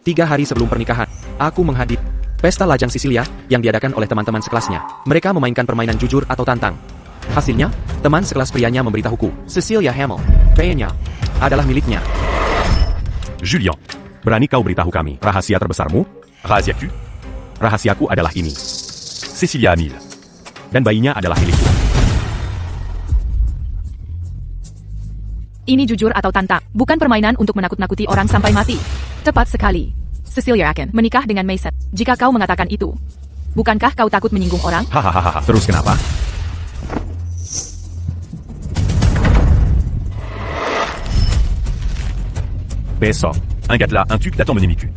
3 hari sebelum pernikahan, aku menghadiri pesta lajang Sisilia yang diadakan oleh teman-teman sekelasnya. Mereka memainkan permainan jujur atau tantang. Hasilnya, teman sekelas prianya memberitahuku, Cecilia Hamel, kayaknya adalah miliknya. Julian, berani kau beritahu kami rahasia terbesarmu? Rahasiaku? Rahasiaku adalah ini. Cecilia Hamil. Dan bayinya adalah milikku. Ini jujur atau tantang, bukan permainan untuk menakut-nakuti orang sampai mati. Tepat sekali. Cecilia akan menikah dengan Mason. Jika kau mengatakan itu, bukankah kau takut menyinggung orang? Hahaha, terus kenapa? Besok, un gars là, un truc t'attend mon émicu.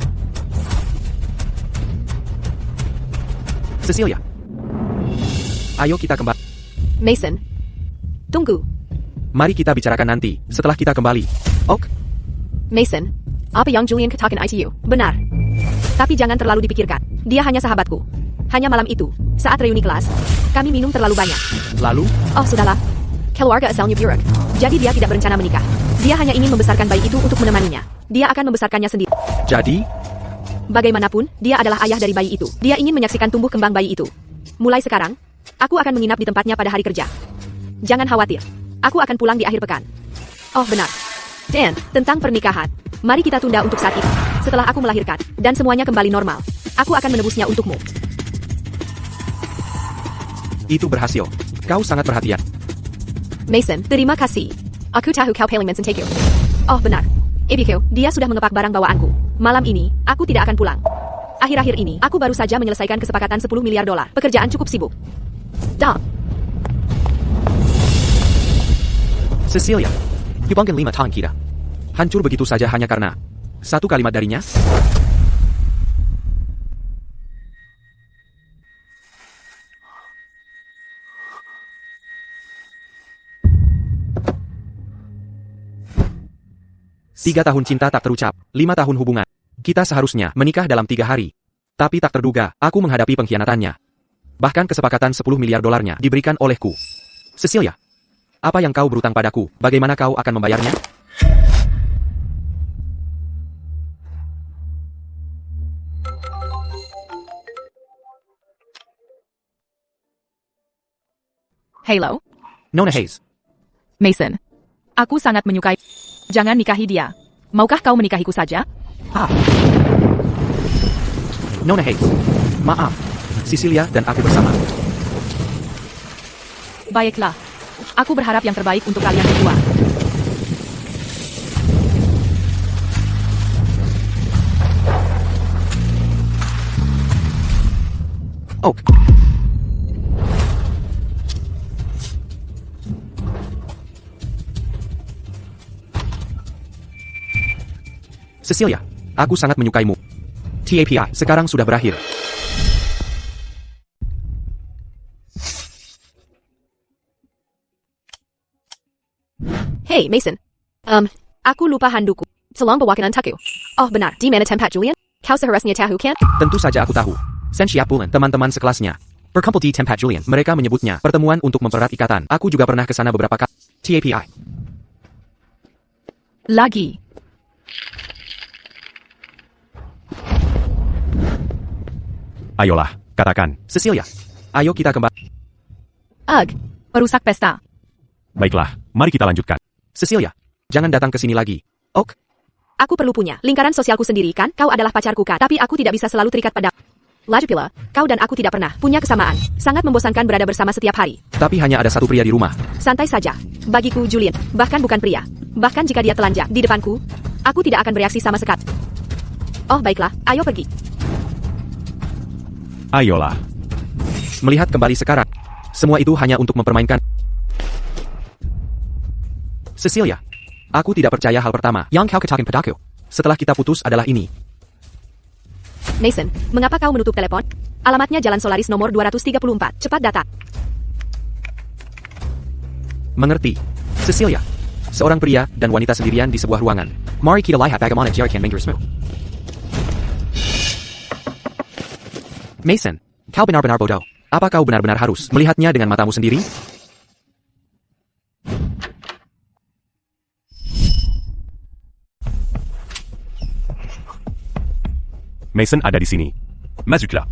Cecilia, ayo kita kembali. Mason, tunggu. Mari kita bicarakan nanti, setelah kita kembali. Ok? Mason, apa yang Julian katakan itu benar. Tapi jangan terlalu dipikirkan. Dia hanya sahabatku. Hanya malam itu, saat reuni kelas, kami minum terlalu banyak. Lalu, Oh, sudahlah. Keluarga asalnya buruk. Jadi dia tidak berencana menikah. Dia hanya ingin membesarkan bayi itu untuk menemaninya. Dia akan membesarkannya sendiri. jadi, Bagaimanapun, dia adalah ayah dari bayi itu. Dia ingin menyaksikan tumbuh kembang bayi itu. Mulai sekarang, aku akan menginap di tempatnya pada hari kerja. Jangan khawatir. Aku akan pulang di akhir pekan. Oh, benar. Dan, tentang pernikahan. Mari kita tunda untuk saat itu. Setelah aku melahirkan, dan semuanya kembali normal, aku akan menebusnya untukmu. itu berhasil. Kau sangat perhatian. Mason, terima kasih. Aku tahu kau paling mencintai. Oh, benar. Ibiku, dia sudah mengepak barang bawaanku. Malam ini, aku tidak akan pulang. Akhir-akhir ini, aku baru saja menyelesaikan kesepakatan 10 miliar dolar. Pekerjaan cukup sibuk. Dah. Cecilia, hubungan 5 tahun kita hancur begitu saja hanya karena satu kalimat darinya? Tiga tahun cinta tak terucap, 5 tahun hubungan. Kita seharusnya menikah dalam 3 hari. Tapi tak terduga, aku menghadapi pengkhianatannya. Bahkan kesepakatan 10 miliar dolarnya diberikan olehku. Cecilia, apa yang kau berutang padaku, bagaimana kau akan membayarnya? Halo, Nona Hayes, Mason. Aku sangat menyukai. Jangan nikahi dia. Maukah kau menikahiku saja? Nona Hayes, maaf, Cecilia dan aku bersama. Baiklah. Aku berharap yang terbaik untuk kalian berdua. Oh. Cecilia, aku sangat menyukaimu. TAPI sekarang sudah berakhir. Hey, Mason. Aku lupa handukku. Tolong bawakan untukku. Oh, benar. Di mana tempat Julian? Kau seharusnya tahu kan? Tentu saja aku tahu. Sen Syiapulen, teman-teman sekelasnya, berkumpul di tempat Julian. Mereka menyebutnya pertemuan untuk mempererat ikatan. Aku juga pernah ke sana beberapa kali. TAPI. Lagi. Ayolah, katakan. Cecilia, ayo kita kembali. Ugh, perusak pesta. Baiklah, mari kita lanjutkan. Cecilia, jangan datang ke sini lagi. Ok? Aku perlu punya lingkaran sosialku sendiri kan? Kau adalah pacarku kan? Tapi aku tidak bisa selalu terikat pada. Lagi pula, kau dan aku tidak pernah punya kesamaan. Sangat membosankan berada bersama setiap hari. Tapi hanya ada satu pria di rumah. Santai saja. Bagiku Julian, bahkan bukan pria. Bahkan jika dia telanjang di depanku, aku tidak akan bereaksi sama sekali. Oh, baiklah, ayo pergi. Ayolah. Melihat kembali sekarang, semua itu hanya untuk mempermainkan. Cecilia, aku tidak percaya hal pertama yang kau katakan padaku setelah kita putus adalah ini. Mason, mengapa kau menutup telepon? Alamatnya Jalan Solaris nomor 234. Cepat datang. Mengerti. Cecilia, seorang pria dan wanita sendirian di sebuah ruangan. Mari kita lihat bagaimana Jerry can mengejarmu. Mason, kau benar-benar bodoh. Apa kau benar-benar harus melihatnya dengan matamu sendiri? Mason ada di sini. Mazukla.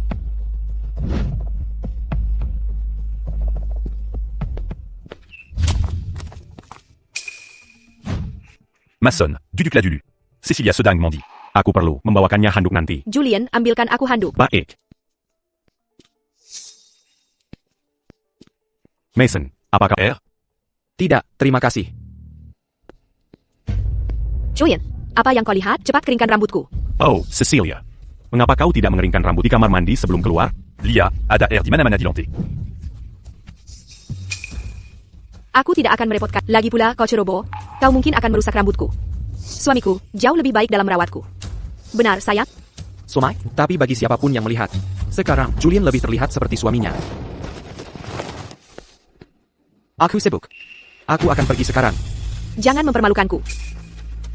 Mason, Dudukla Dulu. Cecilia Sedang Mandi. Aku perlu membawakannya handuk nanti. Julian, ambilkan aku handuk. Baik. Mason, apakah... Tidak, terima kasih. Julian, apa yang kau lihat? Cepat keringkan rambutku. Oh, Cecilia. Mengapa kau tidak mengeringkan rambut di kamar mandi sebelum keluar? Lia, ada air di mana-mana di lantai. Aku tidak akan merepotkan. Lagi pula, kau ceroboh. Kau mungkin akan merusak rambutku. Suamiku, jauh lebih baik dalam merawatku. Benar, sayang? Somai, tapi bagi siapapun yang melihat. Sekarang, Julian lebih terlihat seperti suaminya. Aku sibuk. Aku akan pergi sekarang. Jangan mempermalukanku.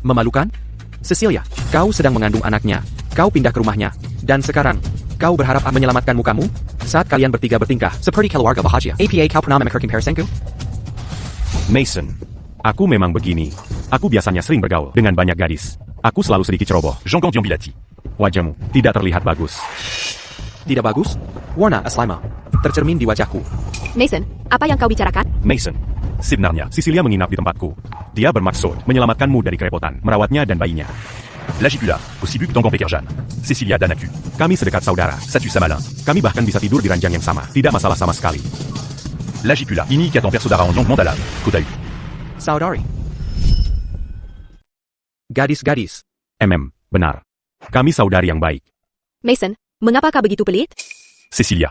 Memalukan? Cecilia, kau sedang mengandung anaknya. Kau pindah ke rumahnya. Dan sekarang, kau berharap menyelamatkan mukamu? Saat kalian bertiga bertingkah, seperti keluarga bahagia. APA kau pernah memikirkan comparisonku? Mason, aku memang begini. Aku biasanya sering bergaul dengan banyak gadis. Aku selalu sedikit ceroboh. Jean Gandion Bilati. Wajahmu tidak terlihat bagus. Tidak bagus? Warna aslima. Tercermin di wajahku. Mason, apa yang kau bicarakan? Mason, sebenarnya Cecilia menginap di tempatku. Dia bermaksud menyelamatkanmu dari kerepotan, merawatnya dan bayinya. Lagipula, aussi bu que Tangon Pekerjan. Cecilia Danaku. Kami sedekat saudara. Satu Samalin. Kami bahkan bisa tidur di ranjang yang sama. Tidak masalah sama sekali. Lagipula. Ini qui attend persodara en Yang Mandala. Kota U. Saudari. Gadis-gadis. Benar. Kami saudari yang baik. Mason, mengapa kau begitu pelit? Cecilia,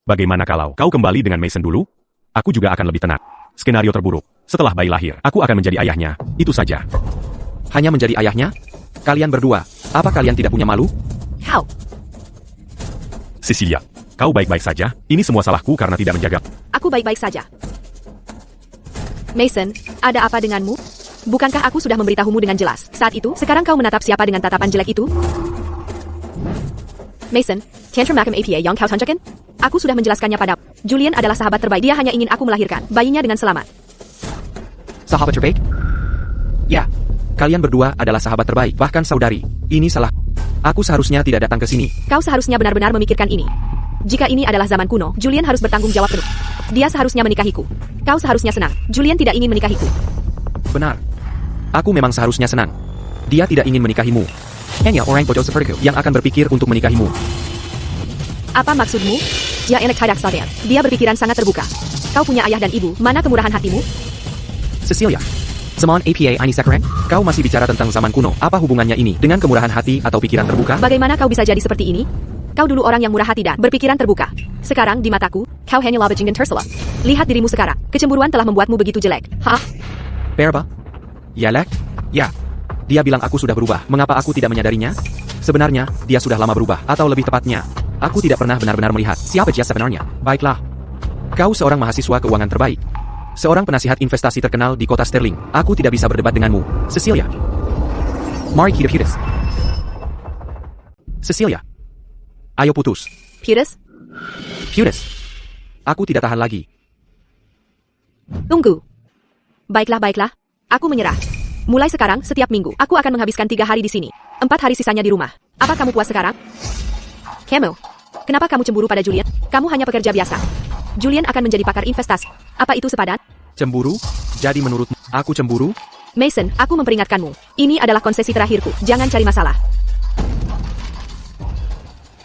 bagaimana kalau kau kembali dengan Mason dulu? Aku juga akan lebih tenang. Skenario terburuk. Setelah bayi lahir, aku akan menjadi ayahnya. Itu saja. Hanya menjadi ayahnya? Kalian berdua, apa kalian tidak punya malu? Kau. Cecilia, kau baik-baik saja? Ini semua salahku karena tidak menjaga. Aku baik-baik saja. Mason, ada apa denganmu? Bukankah aku sudah memberitahumu dengan jelas? Saat itu, sekarang kau menatap siapa dengan tatapan jelek itu? Mason, Tantrum Macam APA yang kau tunjukkan? Aku sudah menjelaskannya padamu. Julian adalah sahabat terbaik. Dia hanya ingin aku melahirkan bayinya dengan selamat. Sahabat terbaik? Ya, kalian berdua adalah sahabat terbaik, bahkan saudari. Ini salah. Aku seharusnya tidak datang ke sini. Kau seharusnya benar-benar memikirkan ini. Jika ini adalah zaman kuno, Julian harus bertanggung jawab penuh. Dia seharusnya menikahiku. Kau seharusnya senang. Julian tidak ingin menikahiku. Benar. Aku memang seharusnya senang. Dia tidak ingin menikahimu. Hanya orang bodoh sepertiku yang akan berpikir untuk menikahimu. Apa maksudmu? Dia enak hadak sadar. Dia berpikiran sangat terbuka. Kau punya ayah dan ibu. Mana kemurahan hatimu? Cecilia. Zaman APA ini sekarang, kau masih bicara tentang zaman kuno. Apa hubungannya ini dengan kemurahan hati atau pikiran terbuka? Bagaimana kau bisa jadi seperti ini? Kau dulu orang yang murah hati dan berpikiran terbuka. Sekarang di mataku, kau hanya laba jinggan tersela. Lihat dirimu sekarang. Kecemburuan telah membuatmu begitu jelek. Hah? Berba? Yalek? Ya. Dia bilang aku sudah berubah. Mengapa aku tidak menyadarinya? Sebenarnya, dia sudah lama berubah. Atau lebih tepatnya, aku tidak pernah benar-benar melihat siapa dia sebenarnya. Baiklah. Kau seorang mahasiswa keuangan terbaik. Seorang penasihat investasi terkenal di kota Sterling. Aku tidak bisa berdebat denganmu, Cecilia. Mari kita putus. Cecilia. Ayo putus. Putus? Putus. Aku tidak tahan lagi. Tunggu. Baiklah. Aku menyerah. Mulai sekarang, setiap minggu, aku akan menghabiskan 3 hari di sini. 4 hari sisanya di rumah. Apa kamu puas sekarang? Kamu. Kenapa kamu cemburu pada Julian? Kamu hanya pekerja biasa. Julian akan menjadi pakar investasi. Apa itu sepadan? Cemburu? Jadi menurutmu, aku cemburu? Mason, aku memperingatkanmu. Ini adalah konsesi terakhirku. Jangan cari masalah.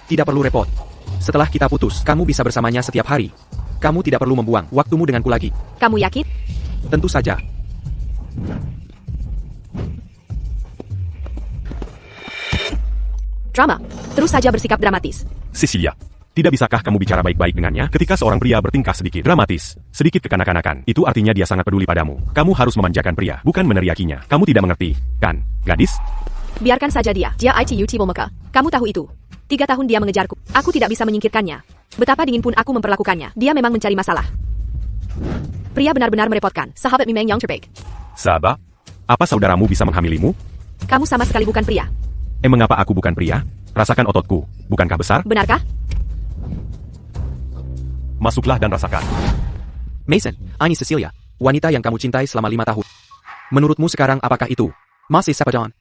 Tidak perlu repot. Setelah kita putus, kamu bisa bersamanya setiap hari. Kamu tidak perlu membuang waktumu denganku lagi. Kamu yakin? Tentu saja. Drama. Terus saja bersikap dramatis. Cecilia, tidak bisakah kamu bicara baik-baik dengannya ketika seorang pria bertingkah sedikit dramatis, sedikit kekanak-kanakan? Itu artinya dia sangat peduli padamu. Kamu harus memanjakan pria, bukan meneriakinya. Kamu tidak mengerti, kan, gadis? Biarkan saja dia. Dia ITU Tibomeka. Kamu tahu itu. 3 tahun dia mengejarku. Aku tidak bisa menyingkirkannya. Betapa dingin pun aku memperlakukannya. Dia memang mencari masalah. Pria benar-benar merepotkan. Sahabat Mimeng yang terbaik. Sahabat, apa saudaramu bisa menghamilimu? Kamu sama sekali bukan pria. Mengapa aku bukan pria? Rasakan ototku, bukankah besar? Benarkah? Masuklah dan rasakan. Mason, ini Cecilia, wanita yang kamu cintai selama 5 tahun. Menurutmu sekarang apakah itu masih sepadan?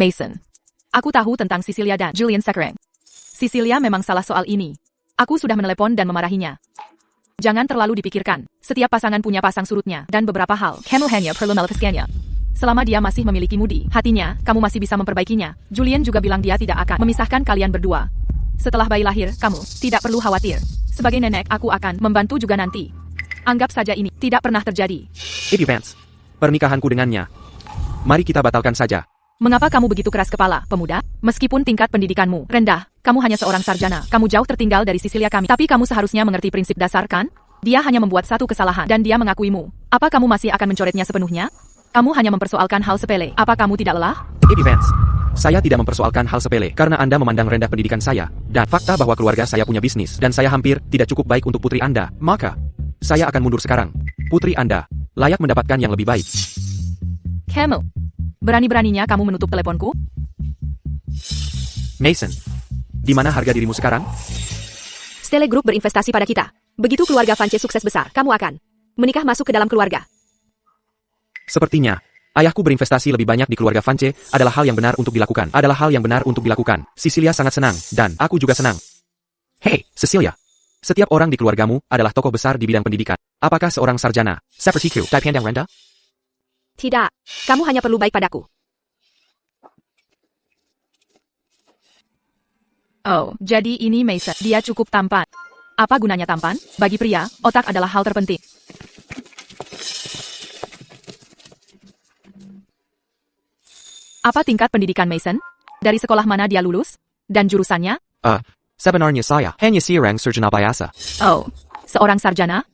Mason. Aku tahu tentang Cecilia dan Julian sekarang. Cecilia memang salah soal ini. Aku sudah menelepon dan memarahinya. Jangan terlalu dipikirkan. Setiap pasangan punya pasang surutnya, dan beberapa hal, kamu hanya perlu melepaskannya. Selama dia masih memilikimu di hatinya, kamu masih bisa memperbaikinya. Julian juga bilang dia tidak akan memisahkan kalian berdua. Setelah bayi lahir, kamu tidak perlu khawatir. Sebagai nenek, aku akan membantu juga nanti. Anggap saja ini tidak pernah terjadi. If Vance, pernikahanku dengannya. Mari kita batalkan saja. Mengapa kamu begitu keras kepala, pemuda? Meskipun tingkat pendidikanmu rendah, kamu hanya seorang sarjana. Kamu jauh tertinggal dari Cecilia kami. Tapi kamu seharusnya mengerti prinsip dasar, kan? Dia hanya membuat satu kesalahan, dan dia mengakuimu. Apa kamu masih akan mencoretnya sepenuhnya? Kamu hanya mempersoalkan hal sepele. Apa kamu tidak lelah? If Vance, saya tidak mempersoalkan hal sepele karena Anda memandang rendah pendidikan saya. Dan fakta bahwa keluarga saya punya bisnis, dan saya hampir tidak cukup baik untuk putri Anda. Maka, saya akan mundur sekarang. Putri Anda layak mendapatkan yang lebih baik. Kamu. Berani-beraninya kamu menutup teleponku? Mason, di mana harga dirimu sekarang? Stele Group berinvestasi pada kita. Begitu keluarga Vance sukses besar, kamu akan menikah masuk ke dalam keluarga. Sepertinya, ayahku berinvestasi lebih banyak di keluarga Vance adalah hal yang benar untuk dilakukan. Adalah hal yang benar untuk dilakukan. Cecilia sangat senang, dan aku juga senang. Hei, Cecilia. Setiap orang di keluargamu adalah tokoh besar di bidang pendidikan. Apakah seorang sarjana, sepertiku, Dai Pandang rendah? Tidak, kamu hanya perlu baik padaku. Oh, jadi ini Mason. Dia cukup tampan. Apa gunanya tampan? Bagi pria, otak adalah hal terpenting. Apa tingkat pendidikan Mason? Dari sekolah mana dia lulus? Dan jurusannya? Sebenarnya saya hanya seorang sarjana biasa. Oh, seorang sarjana?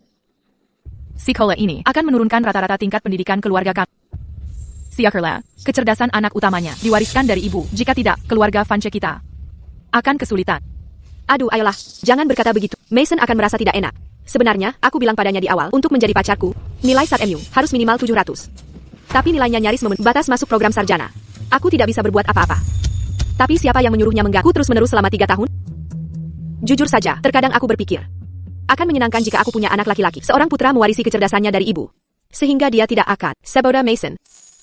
Sekolah ini akan menurunkan rata-rata tingkat pendidikan keluarga kami. Syukurlah, kecerdasan anak utamanya diwariskan dari ibu. Jika tidak, keluarga Vance kita akan kesulitan. Aduh, ayolah, jangan berkata begitu. Mason akan merasa tidak enak. Sebenarnya, aku bilang padanya di awal, untuk menjadi pacarku, nilai SAT-MU harus minimal 700. Tapi nilainya nyaris batas masuk program sarjana. Aku tidak bisa berbuat apa-apa. Tapi siapa yang menyuruhnya mengganggu terus-menerus selama 3 tahun? Jujur saja, terkadang aku berpikir, akan menyenangkan jika aku punya anak laki-laki. Seorang putra mewarisi kecerdasannya dari ibu. Sehingga dia tidak akan sebodoh Mason.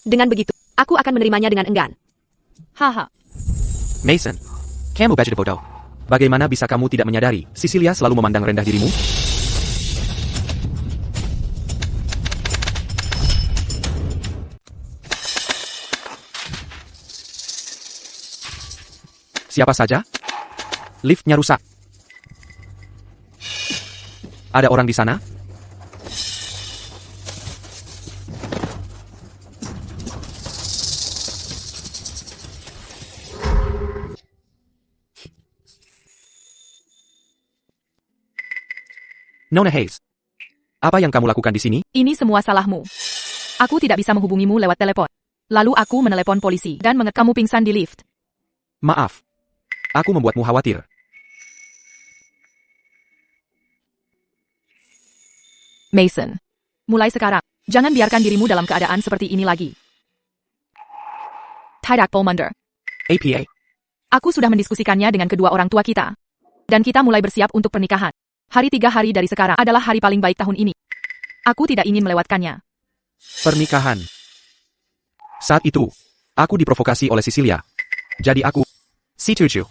Dengan begitu, aku akan menerimanya dengan enggan. Haha. Mason, kamu baju bodoh. Bagaimana bisa kamu tidak menyadari, Cecilia selalu memandang rendah dirimu? Siapa saja? Liftnya rusak. Ada orang di sana? Nona Hayes, apa yang kamu lakukan di sini? Ini semua salahmu. Aku tidak bisa menghubungimu lewat telepon. Lalu aku menelepon polisi dan kamu pingsan di lift. Maaf. Aku membuatmu khawatir. Mason. Mulai sekarang, jangan biarkan dirimu dalam keadaan seperti ini lagi. Tidak, Polmander. APA. Aku sudah mendiskusikannya dengan kedua orang tua kita. Dan kita mulai bersiap untuk pernikahan. Hari 3 hari dari sekarang adalah hari paling baik tahun ini. Aku tidak ingin melewatkannya. Pernikahan. Saat itu, aku diprovokasi oleh Cecilia. Jadi aku setuju.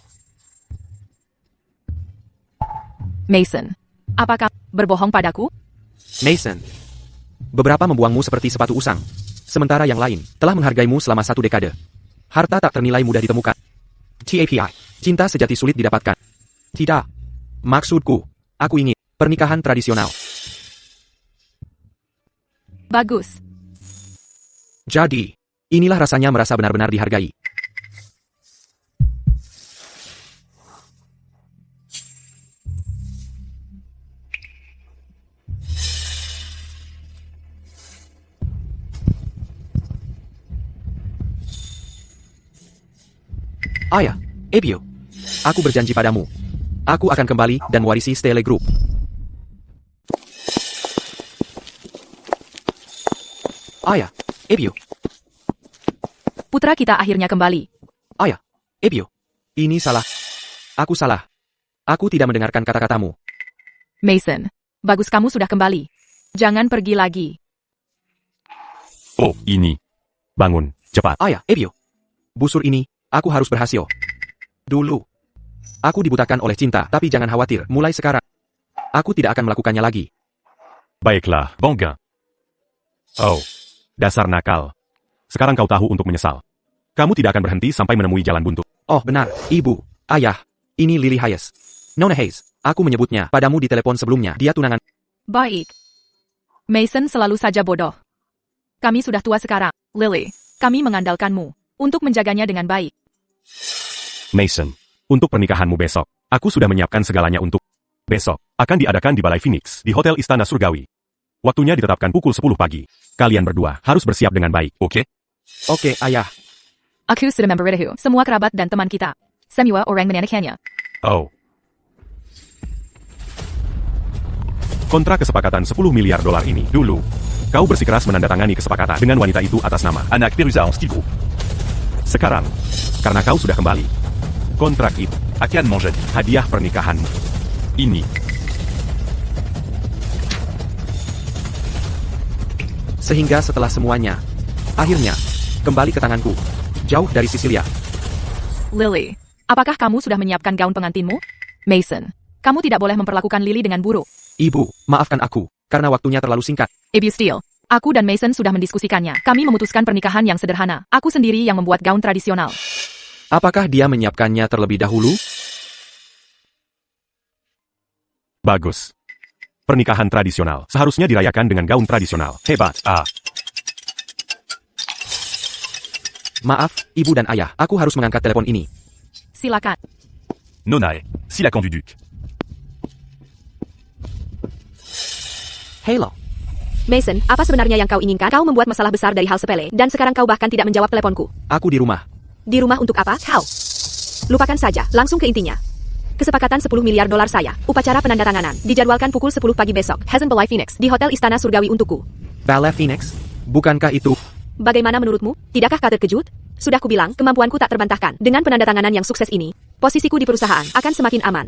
Mason. Apakah berbohong padaku? Mason. Beberapa membuangmu seperti sepatu usang. Sementara yang lain telah menghargaimu selama 1 dekade. Harta tak ternilai mudah ditemukan. TAPI. Cinta sejati sulit didapatkan. Tidak. Maksudku, aku ingin pernikahan tradisional. Bagus. Jadi, inilah rasanya merasa benar-benar dihargai. Ayah, Ebio. Aku berjanji padamu. Aku akan kembali dan mewarisi Stele Group. Ayah, Ebio. Putra kita akhirnya kembali. Ayah, Ebio. Ini salah. Aku salah. Aku tidak mendengarkan kata-katamu. Mason. Bagus kamu sudah kembali. Jangan pergi lagi. Oh, ini. Bangun, cepat. Ayah, Ebio. Busur ini, aku harus berhasil. Dulu. Aku dibutakan oleh cinta, tapi jangan khawatir, mulai sekarang. Aku tidak akan melakukannya lagi. Baiklah, Bongga. Oh, dasar nakal. Sekarang kau tahu untuk menyesal. Kamu tidak akan berhenti sampai menemui jalan buntu. Oh benar, ibu, ayah. Ini Lily Hayes. Nona Hayes, aku menyebutnya padamu di telepon sebelumnya, dia tunangan. Baik. Mason selalu saja bodoh. Kami sudah tua sekarang, Lily. Kami mengandalkanmu untuk menjaganya dengan baik. Mason, untuk pernikahanmu besok, aku sudah menyiapkan segalanya untuk besok. Akan diadakan di Balai Phoenix, di Hotel Istana Surgawi. Waktunya ditetapkan pukul 10 pagi. Kalian berdua harus bersiap dengan baik, oke? Oke, ayah. Aku sudah memberitahu semua kerabat dan teman kita. Semua orang menanyakannya. Oh. Kontrak kesepakatan 10 miliar dolar ini, dulu. Kau bersikeras menandatangani kesepakatan dengan wanita itu atas nama Anak Perusa en style group. sekarang. Karena kau sudah kembali. Kontrak itu, Akan menjadi hadiah pernikahanmu. Ini. Sehingga setelah semuanya, akhirnya, kembali ke tanganku. Jauh dari Cecilia. Lily, apakah kamu sudah menyiapkan gaun pengantinmu? Mason, kamu tidak boleh memperlakukan Lily dengan buruk. Ibu, maafkan aku, karena waktunya terlalu singkat. Ibu Steele, aku dan Mason sudah mendiskusikannya. Kami memutuskan pernikahan yang sederhana. Aku sendiri yang membuat gaun tradisional. Apakah dia menyiapkannya terlebih dahulu? Bagus. Pernikahan tradisional seharusnya dirayakan dengan gaun tradisional. Hebat. Maaf, ibu dan ayah, aku harus mengangkat telepon ini. Silakan. Nonae, Silakan du Duc. Halo. Mason, apa sebenarnya yang kau inginkan? Kau membuat masalah besar dari hal sepele, dan sekarang kau bahkan tidak menjawab teleponku. Aku di rumah. Di rumah untuk apa? Kau. Lupakan saja, langsung ke intinya. Kesepakatan 10 miliar dolar saya. Upacara penandatanganan. Dijadwalkan pukul 10 pagi besok. Hazen Balai Phoenix. Di Hotel Istana Surgawi untukku. Ballet Phoenix? Bukankah itu? Bagaimana menurutmu? Tidakkah kau terkejut? Sudah kubilang, kemampuanku tak terbantahkan. Dengan penandatanganan yang sukses ini, posisiku di perusahaan akan semakin aman.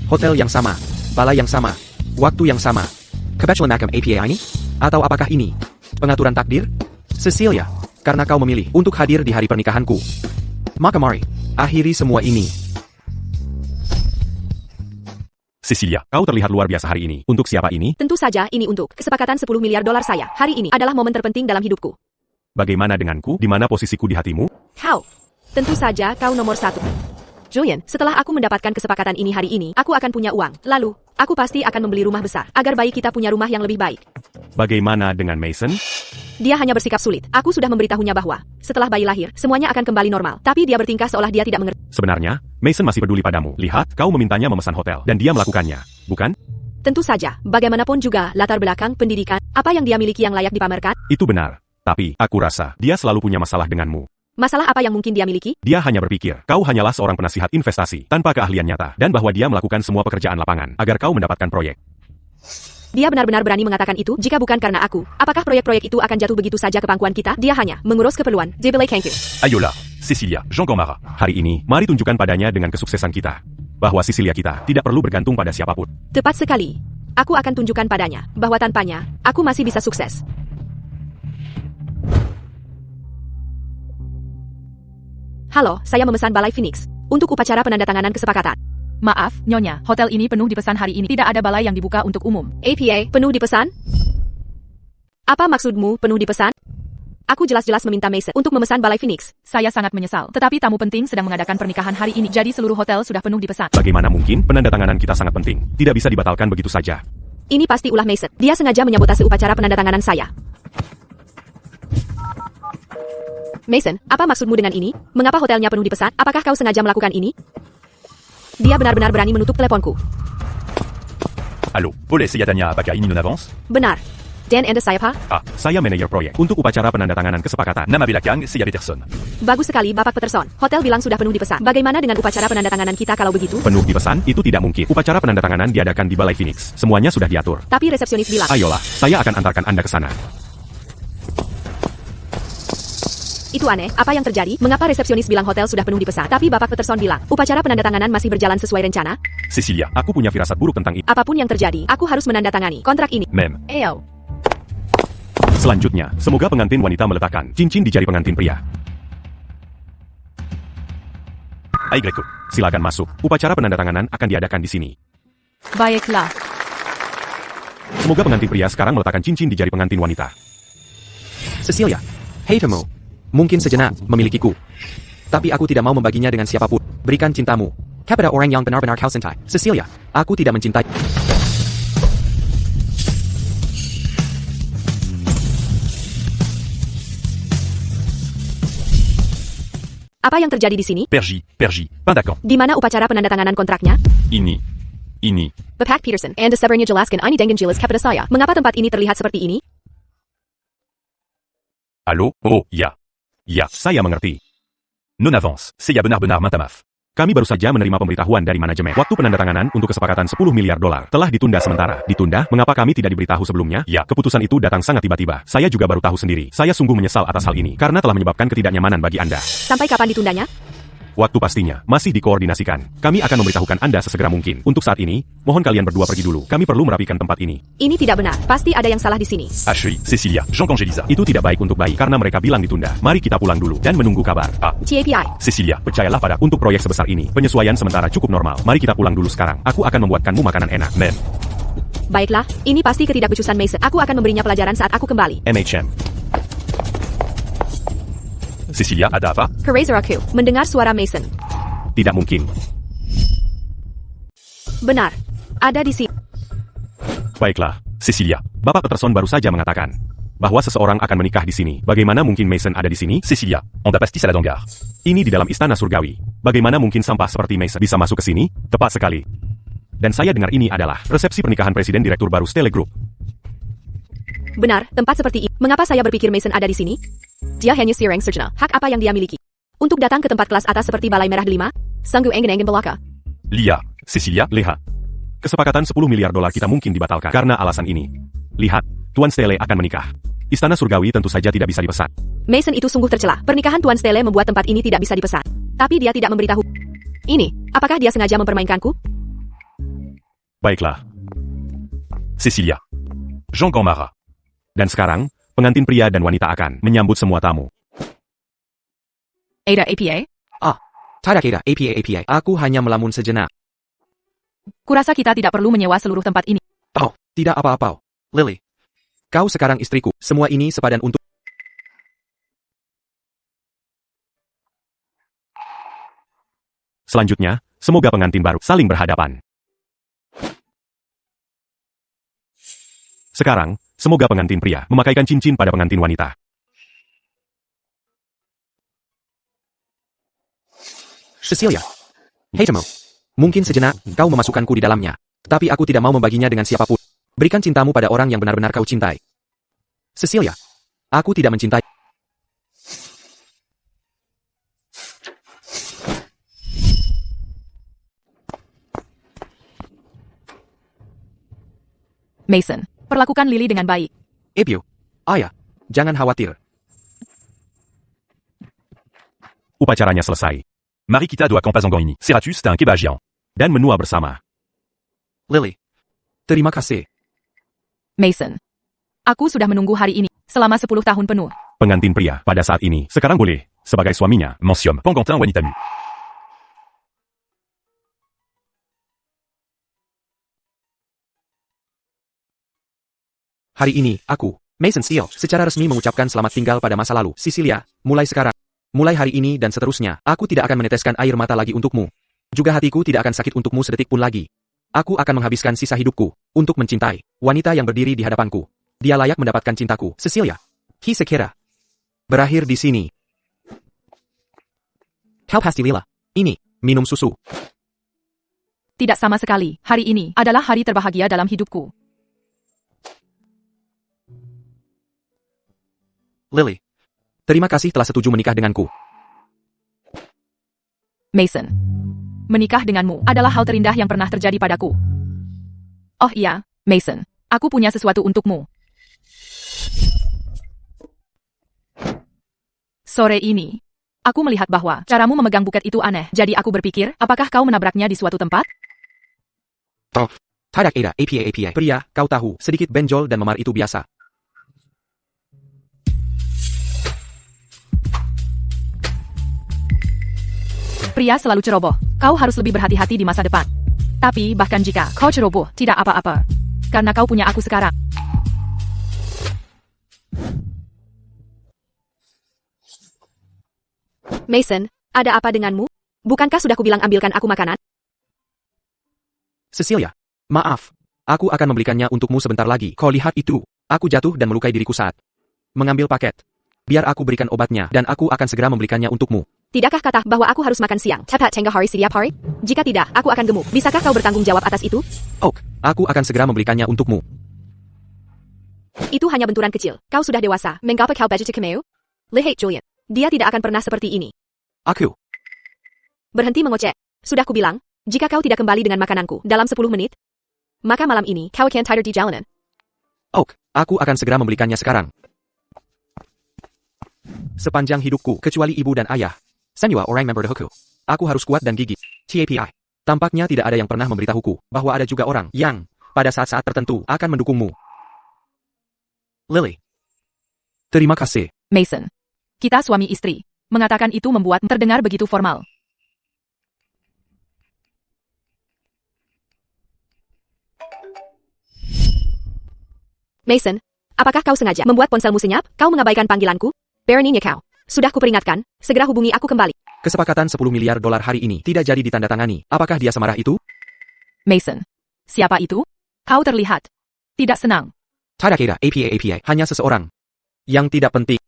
Hotel yang sama, balai yang sama, waktu yang sama. Kebetulan makam APA ini? Atau apakah ini pengaturan takdir? Cecilia, karena kau memilih untuk hadir di hari pernikahanku. Maka mari, akhiri semua ini. Cecilia, kau terlihat luar biasa hari ini. Untuk siapa ini? Tentu saja ini untuk kesepakatan 10 miliar dolar saya. Hari ini adalah momen terpenting dalam hidupku. Bagaimana denganku? Di mana posisiku di hatimu? Kau. Tentu saja kau nomor 1. Julian, setelah aku mendapatkan kesepakatan ini hari ini, aku akan punya uang. Lalu, aku pasti akan membeli rumah besar, agar bayi kita punya rumah yang lebih baik. Bagaimana dengan Mason? Dia hanya bersikap sulit. Aku sudah memberitahunya bahwa, setelah bayi lahir, semuanya akan kembali normal. Tapi dia bertingkah seolah dia tidak mengerti. Sebenarnya, Mason masih peduli padamu. Lihat, kau memintanya memesan hotel, dan dia melakukannya, bukan? Tentu saja, bagaimanapun juga, latar belakang pendidikan, apa yang dia miliki yang layak dipamerkan? Itu benar. Tapi, aku rasa, dia selalu punya masalah denganmu. Masalah apa yang mungkin dia miliki? Dia hanya berpikir, kau hanyalah seorang penasihat investasi, tanpa keahlian nyata, dan bahwa dia melakukan semua pekerjaan lapangan, agar kau mendapatkan proyek. Dia benar-benar berani mengatakan itu, jika bukan karena aku. Apakah proyek-proyek itu akan jatuh begitu saja ke pangkuan kita? Dia hanya mengurus keperluan. Jebelay Kangku. Ayola, Cecilia, Jean Gomara. Hari ini, mari tunjukkan padanya dengan kesuksesan kita. Bahwa Cecilia kita tidak perlu bergantung pada siapapun. Tepat sekali. Aku akan tunjukkan padanya, bahwa tanpanya, aku masih bisa sukses. Halo, saya memesan Balai Phoenix untuk upacara penandatanganan kesepakatan. Maaf, Nyonya, hotel ini penuh dipesan hari ini. Tidak ada balai yang dibuka untuk umum. APA, penuh dipesan? Apa maksudmu, penuh dipesan? Aku jelas-jelas meminta Mason untuk memesan Balai Phoenix. Saya sangat menyesal, tetapi tamu penting sedang mengadakan pernikahan hari ini, jadi seluruh hotel sudah penuh dipesan. Bagaimana mungkin penandatanganan kita sangat penting? Tidak bisa dibatalkan begitu saja. Ini pasti ulah Mason. Dia sengaja menyabotase upacara penandatanganan saya. Mason, apa maksudmu dengan ini? Mengapa hotelnya penuh dipesan? Apakah kau sengaja melakukan ini? Dia benar-benar berani menutup teleponku. Allô, Paul et Yatania apakah ini non avance? Benar. Dan Anda saya apa? Saya manajer proyek untuk upacara penandatanganan kesepakatan. Nama Belakang, Seya Peterson. Bagus sekali, Bapak Peterson. Hotel bilang sudah penuh dipesan. Bagaimana dengan upacara penandatanganan kita kalau begitu? Penuh dipesan? Itu tidak mungkin. Upacara penandatanganan diadakan di Balai Phoenix. Semuanya sudah diatur. Tapi resepsionis bilang. Ayolah, saya akan antarkan Anda ke sana. Itu aneh, apa yang terjadi? Mengapa resepsionis bilang hotel sudah penuh dipesan? Tapi Bapak Peterson bilang, upacara penandatanganan masih berjalan sesuai rencana? Cecilia, Aku punya firasat buruk tentang itu. Apapun yang terjadi, aku harus menandatangani kontrak ini. même. Eyo. Selanjutnya, semoga pengantin wanita meletakkan cincin di jari pengantin pria. Baiklah, silakan masuk. Upacara penandatanganan akan diadakan di sini. Baiklah. Semoga pengantin pria sekarang meletakkan cincin di jari pengantin wanita. Cecilia, hei kamu. Mungkin sejenak memilikiku. Tapi aku tidak mau membaginya dengan siapapun. Berikan cintamu kepada orang yang benar-benar kau cintai. Cecilia, aku tidak mencintai. Apa yang terjadi di sini? Pergy, Pindacan. Di mana upacara penandatanganan kontraknya? Ini. Bapak Peterson, Anda sebenarnya jelaskan ini dengan jelas kepada saya. Mengapa tempat ini terlihat seperti ini? Allô? Oh, ya. Saya mengerti. Non avance, c'est ya benar-benar minta maaf. Kami baru saja menerima pemberitahuan dari manajemen. Waktu penandatanganan untuk kesepakatan 10 miliar dolar telah ditunda sementara. Ditunda? Mengapa kami tidak diberitahu sebelumnya? Ya, keputusan itu datang sangat tiba-tiba. Saya juga baru tahu sendiri. Saya sungguh menyesal atas hal ini karena telah menyebabkan ketidaknyamanan bagi Anda. Sampai kapan ditundanya? Waktu pastinya masih dikoordinasikan. Kami akan memberitahukan Anda sesegera mungkin. Untuk saat ini, mohon kalian berdua pergi dulu. Kami perlu merapikan tempat ini. Ini tidak benar. Pasti ada yang salah di sini. Ashley, Cecilia, Jean Angeliza. Itu tidak baik untuk bayi karena mereka bilang ditunda. Mari kita pulang dulu dan menunggu kabar. TAPI. Cecilia, Percayalah pada untuk proyek sebesar ini. Penyesuaian sementara cukup normal. Mari kita pulang dulu sekarang. Aku akan membuatkanmu makanan enak. même. Baiklah, ini pasti ketidakbecusan Mason. Aku akan memberinya pelajaran saat aku kembali. MHM. Cecilia, ada apa? Kerazer aku mendengar suara Mason. Tidak mungkin. Benar. Ada di sini. Baiklah, Cecilia. Bapak Peterson baru saja mengatakan bahwa seseorang akan menikah di sini. Bagaimana mungkin Mason ada di sini? Cecilia, on t'a pastis à la Dangar. Ini di dalam istana surgawi. Bagaimana mungkin sampah seperti Mason bisa masuk ke sini? Tepat sekali. Dan saya dengar ini adalah resepsi pernikahan presiden direktur baru Stelle Group. Benar, tempat seperti ini. Mengapa saya berpikir Mason ada di sini? Dia hanya seorang sarjana. Hak apa yang dia miliki? Untuk datang ke tempat kelas atas seperti Balai Merah 5? Sanggup engen-engen belaka. Lia, Cecilia, Lihat. Kesepakatan 10 miliar dolar kita mungkin dibatalkan karena alasan ini. Lihat, Tuan Stelle akan menikah. Istana surgawi tentu saja tidak bisa dipesan. Mason itu sungguh tercela. Pernikahan Tuan Stelle membuat tempat ini tidak bisa dipesan. Tapi dia tidak memberitahu. Ini, apakah dia sengaja mempermainkanku? Baiklah. Cecilia. Jean Gamara. Dan sekarang, pengantin pria dan wanita akan menyambut semua tamu. Ada APA? Tidak kira APA. Aku hanya melamun sejenak. Kurasa kita tidak perlu menyewa seluruh tempat ini. Oh, tidak apa-apa. Lily. Kau sekarang istriku. Semua ini sepadan untuk... Selanjutnya, semoga pengantin baru saling berhadapan. Sekarang, semoga pengantin pria memakaikan cincin pada pengantin wanita. Cecilia. Hei kamu. Mungkin sejenak kau memasukkanku di dalamnya. Tapi aku tidak mau membaginya dengan siapapun. Berikan cintamu pada orang yang benar-benar kau cintai. Cecilia. Aku tidak mencintai. Mason, perlakukan Lily dengan baik. Ebio. Ayah. Jangan khawatir. Upacaranya selesai. Marie-Kita doit Campazangangini. Serratus, c'est un kebab géant. Dan menua bersama. Lily. Terima kasih. Mason, aku sudah menunggu hari ini selama 10 tahun penuh. Pengantin pria pada saat ini sekarang boleh, sebagai suaminya, Mensium, Pangantin Wanitamu. Hari ini, aku, Mason Steele, secara resmi mengucapkan selamat tinggal pada masa lalu. Cecilia, mulai sekarang. Mulai hari ini dan seterusnya, aku tidak akan meneteskan air mata lagi untukmu. Juga hatiku tidak akan sakit untukmu sedetik pun lagi. Aku akan menghabiskan sisa hidupku untuk mencintai wanita yang berdiri di hadapanku. Dia layak mendapatkan cintaku. Cecilia. Sekira. Berakhir di sini. Kau pasti lila. Ini, minum susu. Tidak sama sekali. Hari ini adalah hari terbahagia dalam hidupku. Lily. Terima kasih telah setuju menikah denganku. Mason, menikah denganmu adalah hal terindah yang pernah terjadi padaku. Oh iya, Mason, aku punya sesuatu untukmu. Sore ini, aku melihat bahwa caramu memegang buket itu aneh. Jadi aku berpikir, apakah kau menabraknya di suatu tempat? Tidak ada APA. Pria, kau tahu, sedikit benjol dan memar itu biasa. Pria selalu ceroboh. Kau harus lebih berhati-hati di masa depan. Tapi, bahkan jika kau ceroboh, tidak apa-apa. Karena kau punya aku sekarang. Mason, ada apa denganmu? Bukankah sudah kubilang ambilkan aku makanan? Cecilia, maaf. Aku akan membelikannya untukmu sebentar lagi. Kau lihat itu. Aku jatuh dan melukai diriku saat mengambil paket. Biar aku berikan obatnya dan aku akan segera membelikannya untukmu. Tidakkah kata bahwa aku harus makan siang? Tepat tengah hari setiap hari? Jika tidak, aku akan gemuk. Bisakah kau bertanggung jawab atas itu? Oak, aku akan segera membelikannya untukmu. Itu hanya benturan kecil. Kau sudah dewasa. Mengapa kau budget kemeu? Lihat Julian. Dia tidak akan pernah seperti ini. Aku. Berhenti mengoceh. Sudah kubilang, jika kau tidak kembali dengan makananku dalam 10 menit, maka malam ini kau akan tidur di jalanan. Oak, aku akan segera membelikannya sekarang. Sepanjang hidupku, kecuali ibu dan ayah. Semua orang memberitahuku. Aku harus kuat dan gigih. TAPI. Tampaknya tidak ada yang pernah memberitahuku bahwa ada juga orang yang, pada saat-saat tertentu, akan mendukungmu. Lily. Terima kasih. Mason. Kita suami istri. Mengatakan itu membuat terdengar begitu formal. Mason, apakah kau sengaja membuat ponselmu senyap? Kau mengabaikan panggilanku? Beraninya kau. Sudah kuperingatkan, segera hubungi aku kembali. Kesepakatan 10 miliar dolar hari ini tidak jadi ditandatangani. Apakah dia semarah itu? Mason. Siapa itu? Kau terlihat tidak senang. Tidak kira APA. Hanya seseorang yang tidak penting.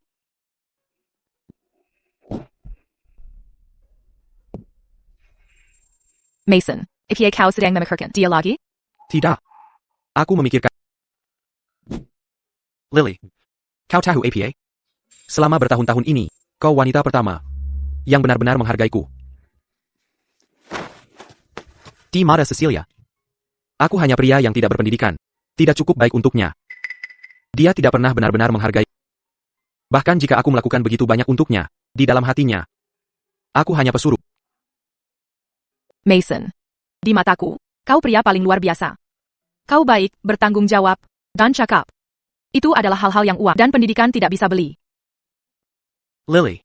Mason. If kau sedang memikirkan dia lagi? Tidak. Aku memikirkan. Lily. Kau tahu APA? Selama bertahun-tahun ini, kau wanita pertama yang benar-benar menghargaiku. Di mata Cecilia. Aku hanya pria yang tidak berpendidikan. Tidak cukup baik untuknya. Dia tidak pernah benar-benar menghargai. Bahkan jika aku melakukan begitu banyak untuknya, di dalam hatinya, aku hanya pesuruh. Mason. Di mataku, kau pria paling luar biasa. Kau baik, bertanggung jawab, dan cakap. Itu adalah hal-hal yang uang dan pendidikan tidak bisa beli. Lily.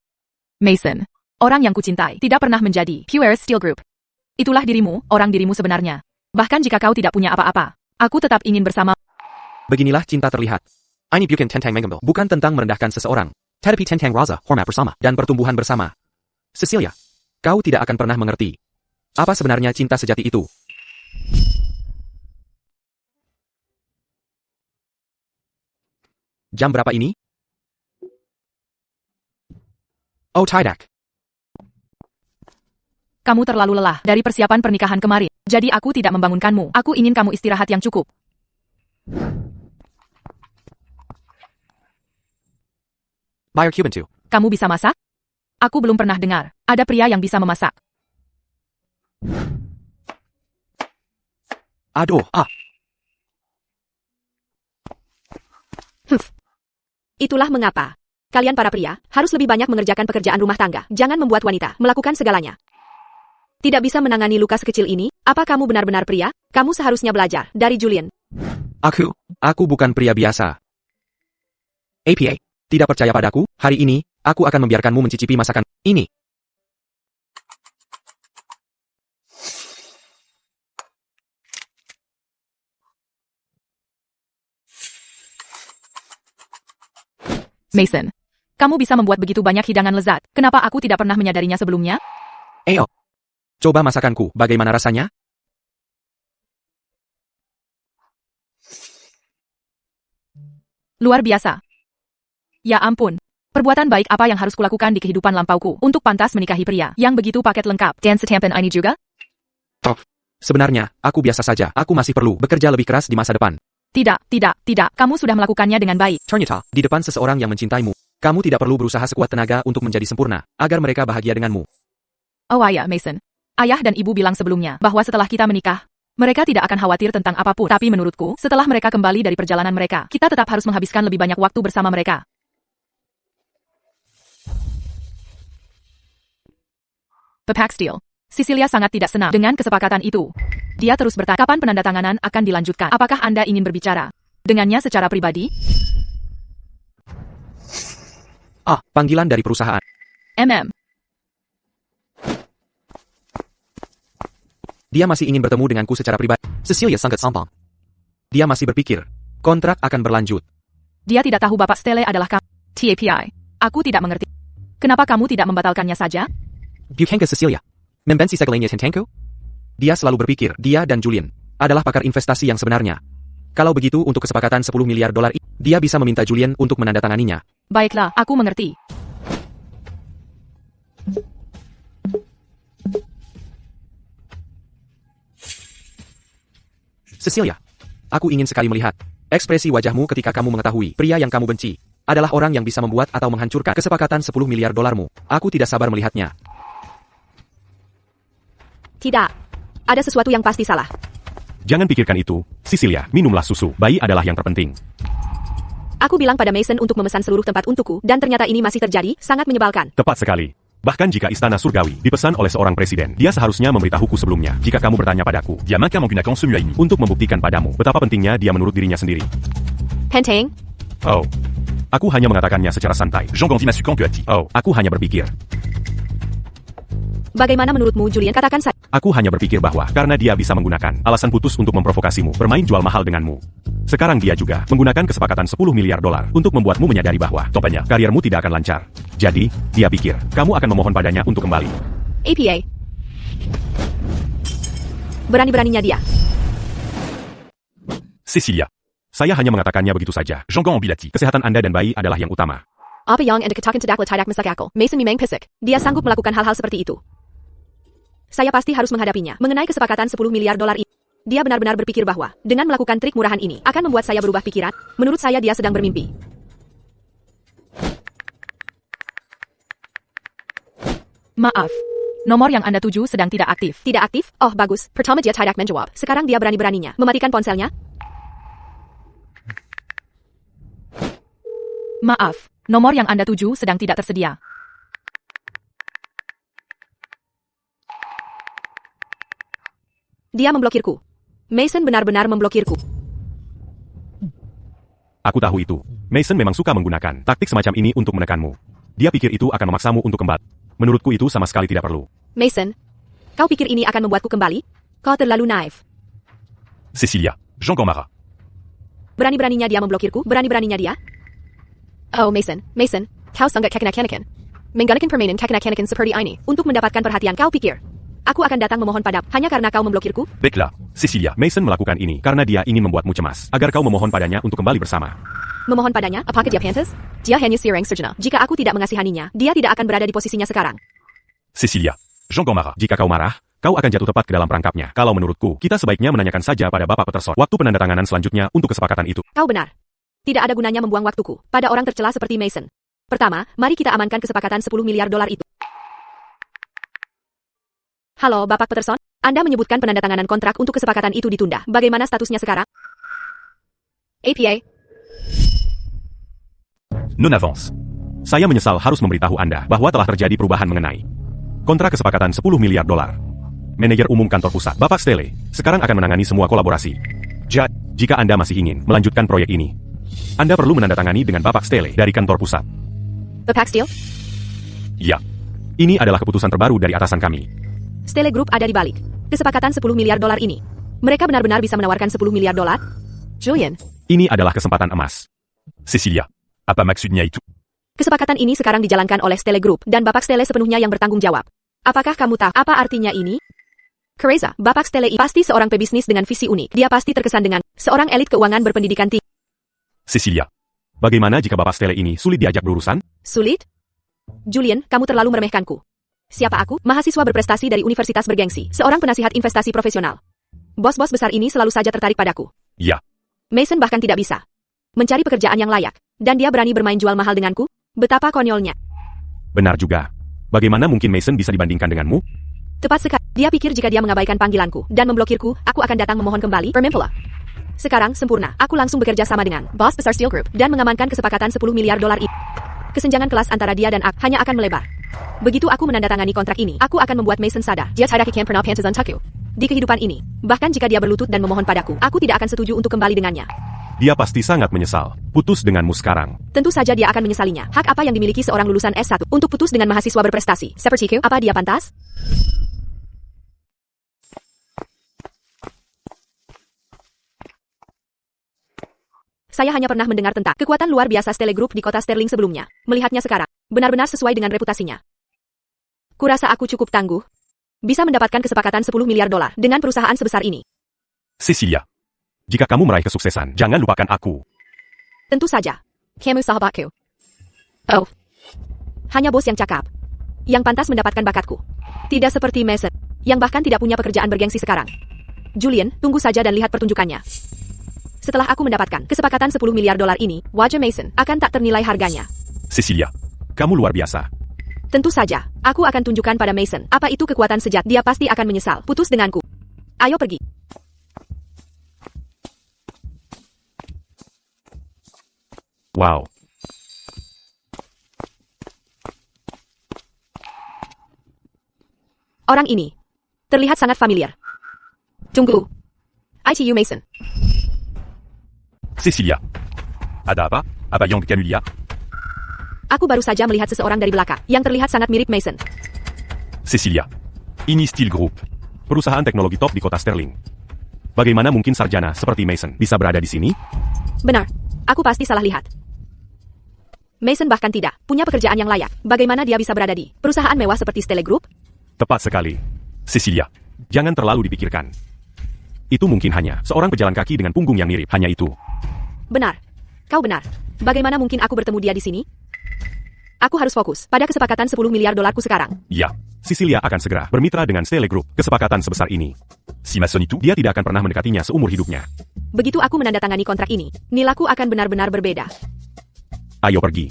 Mason. Orang yang kucintai tidak pernah menjadi Pure Steel Group. Itulah dirimu, orang dirimu sebenarnya. Bahkan jika kau tidak punya apa-apa, aku tetap ingin bersama. Beginilah cinta terlihat. Ini bukan tentang mengambil, bukan tentang merendahkan seseorang. Tetapi tentang rasa, hormat bersama, dan pertumbuhan bersama. Cecilia, kau tidak akan pernah mengerti. Apa sebenarnya cinta sejati itu? Jam berapa ini? Oh tidak. Kamu terlalu lelah dari persiapan pernikahan kemarin. Jadi aku tidak membangunkanmu. Aku ingin kamu istirahat yang cukup. Buyer Cuban 2. Kamu bisa masak? Aku belum pernah dengar. Ada pria yang bisa memasak. Aduh, Itulah mengapa kalian para pria harus lebih banyak mengerjakan pekerjaan rumah tangga. Jangan membuat wanita melakukan segalanya. Tidak bisa menangani luka sekecil ini. Apa kamu benar-benar pria? Kamu seharusnya belajar dari Julian. Aku bukan pria biasa. APA, tidak percaya padaku? Hari ini, aku akan membiarkanmu mencicipi masakan ini. Mason. Kamu bisa membuat begitu banyak hidangan lezat. Kenapa aku tidak pernah menyadarinya sebelumnya? Coba masakanku, bagaimana rasanya? Luar biasa. Ya ampun. Perbuatan baik apa yang harus kulakukan di kehidupan lampauku untuk pantas menikahi pria yang begitu paket lengkap. Dan setampen ini juga? Sebenarnya, aku biasa saja. Aku masih perlu bekerja lebih keras di masa depan. Tidak. Kamu sudah melakukannya dengan baik. Ternyata, di depan seseorang yang mencintaimu, kamu tidak perlu berusaha sekuat tenaga untuk menjadi sempurna, agar mereka bahagia denganmu. Oh ayah, Mason. Ayah dan ibu bilang sebelumnya bahwa setelah kita menikah, mereka tidak akan khawatir tentang apapun. Tapi menurutku, setelah mereka kembali dari perjalanan mereka, kita tetap harus menghabiskan lebih banyak waktu bersama mereka. Pepak Steel. Cecilia sangat tidak senang dengan kesepakatan itu. Dia terus bertanya, kapan penandatanganan akan dilanjutkan? Apakah Anda ingin berbicara dengannya secara pribadi? Panggilan dari perusahaan. Dia masih ingin bertemu denganku secara pribadi. Cecilia sangat sombong. Dia masih berpikir, kontrak akan berlanjut. Dia tidak tahu Bapak Stele adalah kamu. TAPI. Aku tidak mengerti. Kenapa kamu tidak membatalkannya saja? Bukan ke Cecilia. Membenci segalanya tentangku? Dia selalu berpikir, dia dan Julian adalah pakar investasi yang sebenarnya. Kalau begitu untuk kesepakatan 10 miliar dolar ini, dia bisa meminta Julian untuk menandatanganinya. Baiklah, aku mengerti. Cecilia, aku ingin sekali melihat ekspresi wajahmu ketika kamu mengetahui pria yang kamu benci adalah orang yang bisa membuat atau menghancurkan kesepakatan 10 miliar dolarmu. Aku tidak sabar melihatnya. Tidak. Ada sesuatu yang pasti salah. Jangan pikirkan itu, Cecilia, minumlah susu. Bayi adalah yang terpenting. Aku bilang pada Mason untuk memesan seluruh tempat untukku, dan ternyata ini masih terjadi, sangat menyebalkan. Tepat sekali. Bahkan jika Istana Surgawi dipesan oleh seorang presiden, dia seharusnya memberitahuku sebelumnya jika kamu bertanya padaku. Dia manquement qu'une account celui-là ini. Untuk membuktikan padamu betapa pentingnya dia menurut dirinya sendiri. Penteng, Oh. Aku hanya mengatakannya secara santai. Jean Gandhi m'a su quand que hâti. Oh, aku hanya berpikir. bagaimana menurutmu Julian? Katakan saja. Aku hanya berpikir bahwa karena dia bisa menggunakan alasan putus untuk memprovokasimu, bermain jual mahal denganmu. Sekarang dia juga menggunakan kesepakatan 10 miliar dolar untuk membuatmu menyadari bahwa Tampaknya, kariermu tidak akan lancar. Jadi, dia pikir kamu akan memohon padanya untuk kembali. APA. Berani-beraninya dia. Cecilia, saya hanya mengatakannya begitu saja. Jean Gand Bilati. Kesehatan Anda dan bayi adalah yang utama. Apa yang anda katakan tidak masakakal? Mason Mimeng Pisik. Dia sanggup melakukan hal-hal seperti itu. Saya pasti harus menghadapinya. Mengenai kesepakatan 10 miliar dolar ini. Dia benar-benar berpikir bahwa, dengan melakukan trik murahan ini, akan membuat saya berubah pikiran. Menurut saya dia sedang bermimpi. Maaf. Nomor yang Anda tuju sedang tidak aktif. Tidak aktif? Oh bagus. Pertama dia tidak menjawab. Sekarang dia berani-beraninya. Mematikan ponselnya? Maaf. Nomor yang Anda tuju sedang tidak tersedia. Dia memblokirku. Mason benar-benar memblokirku. Aku tahu itu. Mason memang suka menggunakan taktik semacam ini untuk menekanmu. Dia pikir itu akan memaksamu untuk kembali. Menurutku itu sama sekali tidak perlu. Mason, kau pikir ini akan membuatku kembali? Kau terlalu naif. Cecilia. Jean Gand marah. Berani-beraninya dia memblokirku? Berani-beraninya dia? Oh Mason, kau sangat kekanak-kanakan. Menggunakan permainan kekanak-kanakan seperti ini untuk mendapatkan perhatian kau pikir. Aku akan datang memohon padamu hanya karena kau memblokirku? Baiklah, Cecilia. Mason melakukan ini karena dia ingin membuatmu cemas, agar kau memohon padanya untuk kembali bersama. Memohon padanya? Apakah dia pantas? Dia hanya seorang sarjana. Jika aku tidak mengasihaninya, dia tidak akan berada di posisinya sekarang. Cecilia. Jean Gand marah. Jika kau marah, kau akan jatuh tepat ke dalam perangkapnya. Kalau menurutku, kita sebaiknya menanyakan saja pada Bapak Peterson waktu penandatanganan selanjutnya untuk kesepakatan itu. Kau benar. Tidak ada gunanya membuang waktuku pada orang tercela seperti Mason. Pertama, mari kita amankan kesepakatan 10 miliar dolar itu. Halo, Bapak Peterson. Anda menyebutkan penandatanganan kontrak untuk kesepakatan itu ditunda. Bagaimana statusnya sekarang? APA. Non avance. Saya menyesal harus memberitahu Anda bahwa telah terjadi perubahan mengenai kontrak kesepakatan 10 miliar dolar. Manajer umum kantor pusat, Bapak Stele, sekarang akan menangani semua kolaborasi. Jika Anda masih ingin melanjutkan proyek ini, Anda perlu menandatangani dengan Bapak Stele dari kantor pusat. Bapak Steele? Ya. Ini adalah keputusan terbaru dari atasan kami. Stele Group ada di balik kesepakatan 10 miliar dolar ini. Mereka benar-benar bisa menawarkan 10 miliar dolar? Julian, Ini adalah kesempatan emas. Cecilia. Apa maksudnya itu? kesepakatan ini sekarang dijalankan oleh Stele Group dan Bapak Stele sepenuhnya yang bertanggung jawab. Apakah kamu tahu apa artinya ini? Teresa, Bapak Stele pasti seorang pebisnis dengan visi unik. Dia pasti terkesan dengan seorang elit keuangan berpendidikan tinggi. Cecilia. Bagaimana jika Bapak Stele ini sulit diajak berurusan? Sulit? Julian, kamu terlalu meremehkanku. Siapa aku? Mahasiswa berprestasi dari universitas bergengsi, seorang penasihat investasi profesional. Bos-bos besar ini selalu saja tertarik padaku. Ya. Mason bahkan tidak bisa mencari pekerjaan yang layak, dan dia berani bermain jual mahal denganku? Betapa konyolnya. Benar juga. Bagaimana mungkin Mason bisa dibandingkan denganmu? Tepat sekali. Dia pikir jika dia mengabaikan panggilanku dan memblokirku, aku akan datang memohon kembali. Bermimpilah. Sekarang, sempurna. Aku langsung bekerja sama dengan bos besar Steel Group dan mengamankan kesepakatan 10 miliar dolar itu. Kesenjangan kelas antara dia dan aku hanya akan melebar. Begitu aku menandatangani kontrak ini, aku akan membuat Mason sadar. Dia tidak akan pernah pantas untukku. Di kehidupan ini, bahkan jika dia berlutut dan memohon padaku, aku tidak akan setuju untuk kembali dengannya. Dia pasti sangat menyesal. Putus denganmu sekarang. Tentu saja dia akan menyesalinya. Hak apa yang dimiliki seorang lulusan S1 untuk putus dengan mahasiswa berprestasi? Sepertiku, apa dia pantas? Saya hanya pernah mendengar tentang kekuatan luar biasa Stele Group di kota Sterling sebelumnya. Melihatnya sekarang, benar-benar sesuai dengan reputasinya. Kurasa aku cukup tangguh. Bisa mendapatkan kesepakatan 10 miliar dolar dengan perusahaan sebesar ini. Cecilia, jika kamu meraih kesuksesan, jangan lupakan aku. Tentu saja. Kamu sahabatku. Oh. Hanya bos yang cakap. Yang pantas mendapatkan bakatku. Tidak seperti Mason, yang bahkan tidak punya pekerjaan bergengsi sekarang. Julian, tunggu saja dan lihat pertunjukannya. Setelah aku mendapatkan kesepakatan 10 miliar dolar ini, wajah Mason akan tak ternilai harganya. Cecilia, kamu luar biasa. Tentu saja, aku akan tunjukkan pada Mason apa itu kekuatan sejati. Dia pasti akan menyesal putus denganku. Ayo pergi. Wow. Orang ini terlihat sangat familiar. Tunggu. ITU Mason. Cecilia. Ada apa? Apa yang Canulia? Aku baru saja melihat seseorang dari belakang yang terlihat sangat mirip Mason. Cecilia, ini Steel Group, perusahaan teknologi top di kota Sterling. Bagaimana mungkin sarjana seperti Mason bisa berada di sini? Benar, aku pasti salah lihat. Mason bahkan tidak punya pekerjaan yang layak. Bagaimana dia bisa berada di perusahaan mewah seperti Stele Group? Tepat sekali. Cecilia, jangan terlalu dipikirkan. Itu mungkin hanya seorang pejalan kaki dengan punggung yang mirip, hanya itu. Benar. Kau benar. Bagaimana mungkin aku bertemu dia di sini? Aku harus fokus pada kesepakatan 10 miliar dolarku sekarang. Ya, Cecilia akan segera bermitra dengan Stele Group, kesepakatan sebesar ini. Si Mason itu, Dia tidak akan pernah mendekatinya seumur hidupnya. Begitu aku menandatangani kontrak ini, nilaiku akan benar-benar berbeda. Ayo pergi.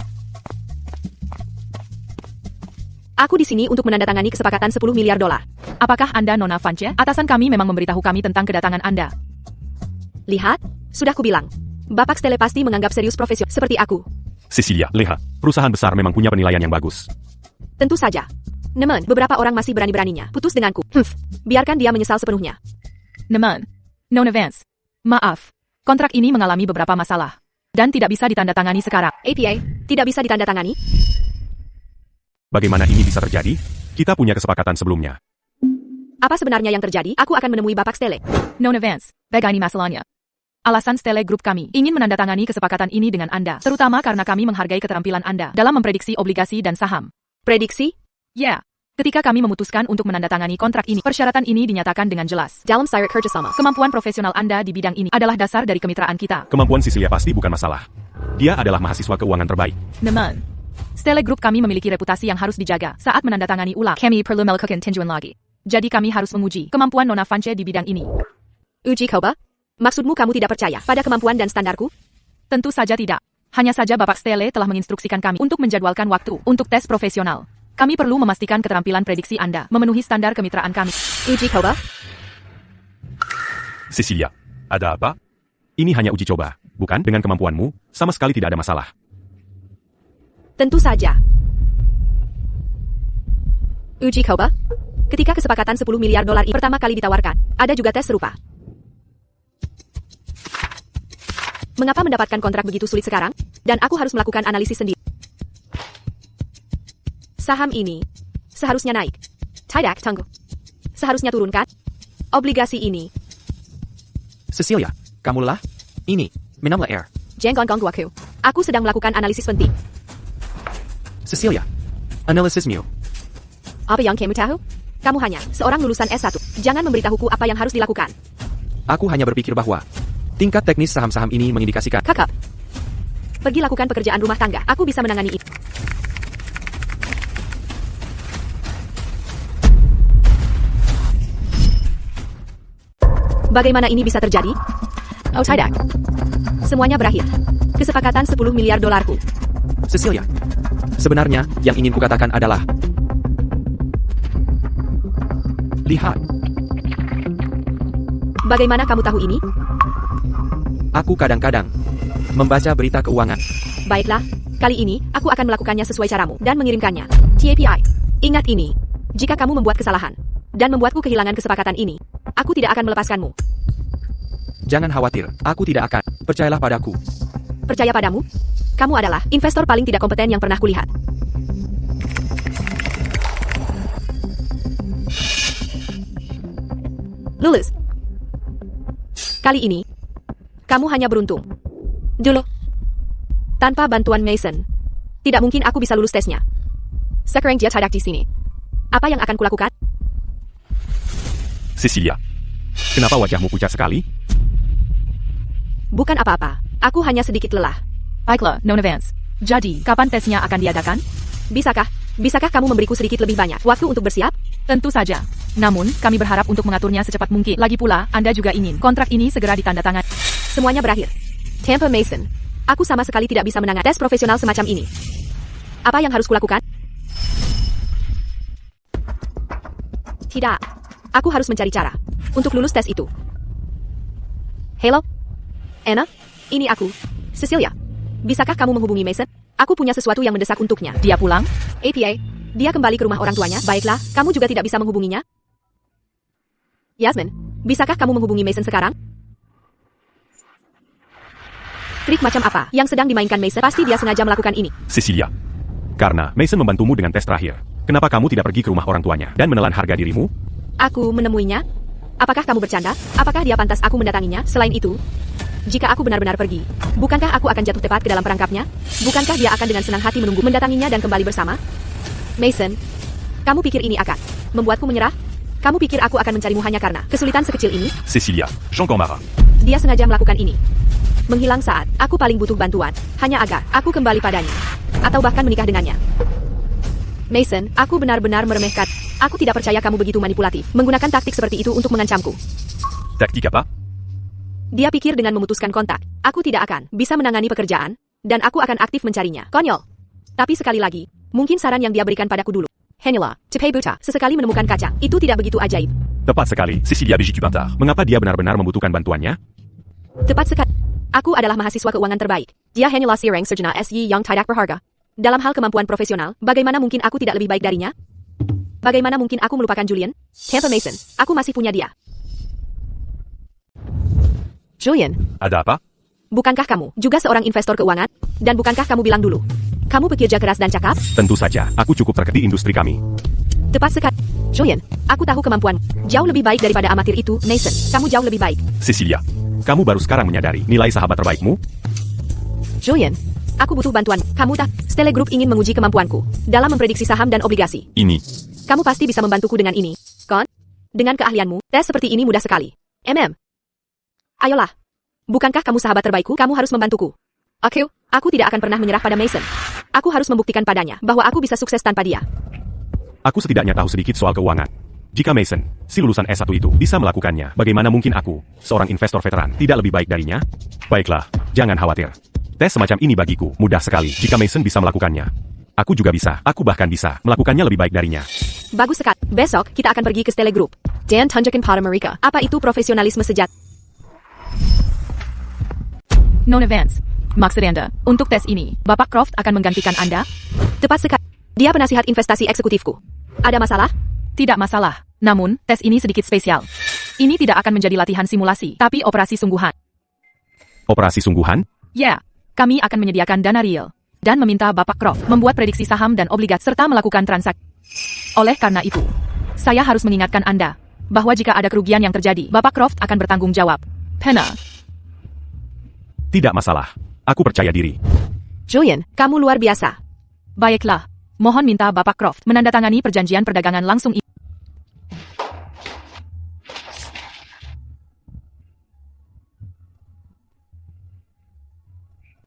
Aku di sini untuk menandatangani kesepakatan 10 miliar dolar. Apakah Anda Nona Vance? Atasan kami memang memberitahu kami tentang kedatangan Anda. Lihat, sudah kubilang. Bapak Stele pasti menganggap serius profesional seperti aku. Cecilia, lihat, perusahaan besar memang punya penilaian yang bagus. Tentu saja. Namun, beberapa orang masih berani-beraninya putus denganku. Biarkan dia menyesal sepenuhnya. Namun, Nona Vance, maaf, kontrak ini mengalami beberapa masalah dan tidak bisa ditandatangani sekarang. APA, tidak bisa ditandatangani? Bagaimana ini bisa terjadi? Kita punya kesepakatan sebelumnya. Apa sebenarnya yang terjadi? Aku akan menemui Bapak Stele. Nona Vance, bagaimana masalahnya? Alasan Stele Group kami ingin menandatangani kesepakatan ini dengan Anda, terutama karena kami menghargai keterampilan Anda dalam memprediksi obligasi dan saham. Prediksi? Ya, ketika kami memutuskan untuk menandatangani kontrak ini, persyaratan ini dinyatakan dengan jelas. Dalam syarat kerjasama. Kemampuan profesional Anda di bidang ini adalah dasar dari kemitraan kita. Kemampuan Cecilia pasti bukan masalah. Dia adalah mahasiswa keuangan terbaik. Namun, Stele Group kami memiliki reputasi yang harus dijaga saat menandatangani ulang. Kami perlu melakukan tinjauan lagi. Jadi kami harus menguji kemampuan Nona Vance di bidang ini. Uji coba? Maksudmu kamu tidak percaya pada kemampuan dan standarku? Tentu saja tidak. Hanya saja Bapak Stele telah menginstruksikan kami untuk menjadwalkan waktu untuk tes profesional. Kami perlu memastikan keterampilan prediksi Anda memenuhi standar kemitraan kami. Uji coba? Cecilia, ada apa? Ini hanya uji coba, bukan? Dengan kemampuanmu, sama sekali tidak ada masalah. Tentu saja. Uji coba? Ketika kesepakatan 10 miliar dolar ini pertama kali ditawarkan, ada juga tes serupa. Mengapa mendapatkan kontrak begitu sulit sekarang? Dan aku harus melakukan analisis sendiri. Saham ini seharusnya naik. Tidak, tunggu. Seharusnya turunkan. Obligasi ini. Cecilia, kamu lelah? Ini, minumlah air. Jangan ganggu aku. Aku sedang melakukan analisis penting. Cecilia, analisismu. Apa yang kamu tahu? Kamu hanya seorang lulusan S1. Jangan memberitahuku apa yang harus dilakukan. Aku hanya berpikir bahwa tingkat teknis saham-saham ini mengindikasikan. Kakak, pergi lakukan pekerjaan rumah tangga. Aku bisa menangani itu. Bagaimana ini bisa terjadi? Oh tidak. Semuanya berakhir. Kesepakatan 10 miliar dolarku. Cecilia, sebenarnya yang ingin kukatakan adalah lihat, Bagaimana kamu tahu ini? aku kadang-kadang membaca berita keuangan. Baiklah, kali ini aku akan melakukannya sesuai caramu dan mengirimkannya. TAPI. Ingat ini. Jika kamu membuat kesalahan dan membuatku kehilangan kesepakatan ini, aku tidak akan melepaskanmu. Jangan khawatir, aku tidak akan. Percayalah padaku. Percaya padamu? Kamu adalah investor paling tidak kompeten yang pernah kulihat. Lulus. Kali ini, kamu hanya beruntung. Dulu. Tanpa bantuan Mason, tidak mungkin aku bisa lulus tesnya. Sekarang dia tidak di sini. Apa yang akan kulakukan? Cecilia. Kenapa wajahmu pucat sekali? Bukan apa-apa. Aku hanya sedikit lelah. Baiklah, Nona Vance. Jadi, kapan tesnya akan diadakan? Bisakah kamu memberiku sedikit lebih banyak waktu untuk bersiap? Tentu saja. Namun, kami berharap untuk mengaturnya secepat mungkin. Lagi pula, Anda juga ingin kontrak ini segera ditandatangani. Semuanya berakhir. Tampa Mason. Aku sama sekali tidak bisa menangani tes profesional semacam ini. Apa yang harus kulakukan? Tidak. Aku harus mencari cara untuk lulus tes itu. Hello? Anna? Ini aku. Cecilia. Bisakah kamu menghubungi Mason? Aku punya sesuatu yang mendesak untuknya. Dia pulang? APA. Dia kembali ke rumah orang tuanya. Baiklah, kamu juga tidak bisa menghubunginya? Yasmin, bisakah kamu menghubungi Mason sekarang? Trik macam apa yang sedang dimainkan Mason? Pasti dia sengaja melakukan ini. Cecilia. Karena Mason membantumu dengan tes terakhir. Kenapa kamu tidak pergi ke rumah orang tuanya dan menelan harga dirimu? Aku menemuinya. Apakah kamu bercanda? Apakah dia pantas aku mendatanginya? Selain itu, jika aku benar-benar pergi, bukankah aku akan jatuh tepat ke dalam perangkapnya? Bukankah dia akan dengan senang hati menunggu mendatanginya dan kembali bersama? Mason, kamu pikir ini akan membuatku menyerah? Kamu pikir aku akan mencarimu hanya karena kesulitan sekecil ini? Cecilia, j'en marre. Dia sengaja melakukan ini. Menghilang saat aku paling butuh bantuan, hanya agar aku kembali padanya. Atau bahkan menikah dengannya. Mason, aku benar-benar meremehkan. Aku tidak percaya kamu begitu manipulatif, menggunakan taktik seperti itu untuk mengancamku. Taktik apa? Dia pikir dengan memutuskan kontak, aku tidak akan bisa menangani pekerjaan, dan aku akan aktif mencarinya. Konyol. Tapi sekali lagi, mungkin saran yang dia berikan padaku dulu. Hanyalah, Cepai Buta, sesekali menemukan kacang, itu tidak begitu ajaib. Tepat sekali, Cecilia Bégitu Pintard. Mengapa dia benar-benar membutuhkan bantuannya? Tepat sekali. Aku adalah mahasiswa keuangan terbaik. Dia hanyalah seorang sarjana SY yang tidak berharga. Dalam hal kemampuan profesional, bagaimana mungkin aku tidak lebih baik darinya? Bagaimana mungkin aku melupakan Julian? Tampa Mason, aku masih punya dia. Julian, Ada apa? bukankah kamu juga seorang investor keuangan? Dan bukankah kamu bilang dulu, kamu bekerja keras dan cakap? Tentu saja, aku cukup terkenal di industri kami. Tepat sekali. Julian, aku tahu kemampuan. Jauh lebih baik daripada amatir itu, Mason. Kamu jauh lebih baik. Cecilia. Kamu baru sekarang menyadari nilai sahabat terbaikmu? Julian, aku butuh bantuan. Kamu tak? Stella Group ingin menguji kemampuanku dalam memprediksi saham dan obligasi. Ini. Kamu pasti bisa membantuku dengan ini, kan? Dengan keahlianmu, tes seperti ini mudah sekali. Ayolah. Bukankah kamu sahabat terbaikku? Kamu harus membantuku. Aku tidak akan pernah menyerah pada Mason. Aku harus membuktikan padanya bahwa aku bisa sukses tanpa dia. Aku setidaknya tahu sedikit soal keuangan. Jika Mason, si lulusan S1 itu, bisa melakukannya, bagaimana mungkin aku, seorang investor veteran, tidak lebih baik darinya? Baiklah, jangan khawatir. Tes semacam ini bagiku mudah sekali jika Mason bisa melakukannya. Aku juga bisa, aku bahkan bisa melakukannya lebih baik darinya. Bagus sekali. Besok, kita akan pergi ke Stella Group. Dan tunjukkan pada mereka apa itu profesionalisme sejati. Nona Vance, maksud Anda, untuk tes ini, Bapak Croft akan menggantikan Anda? Tepat sekali. Dia penasihat investasi eksekutifku. Ada masalah? Tidak masalah. Namun, tes ini sedikit spesial. Ini tidak akan menjadi latihan simulasi, tapi operasi sungguhan. Operasi sungguhan? Ya, kami akan menyediakan dana real dan meminta Bapak Croft membuat prediksi saham dan obligasi serta melakukan transaksi. Oleh karena itu, saya harus mengingatkan Anda bahwa jika ada kerugian yang terjadi, Bapak Croft akan bertanggung jawab. Pena. Tidak masalah. Aku percaya diri. Julian, kamu luar biasa. Baiklah, mohon minta Bapak Croft menandatangani perjanjian perdagangan langsung ini.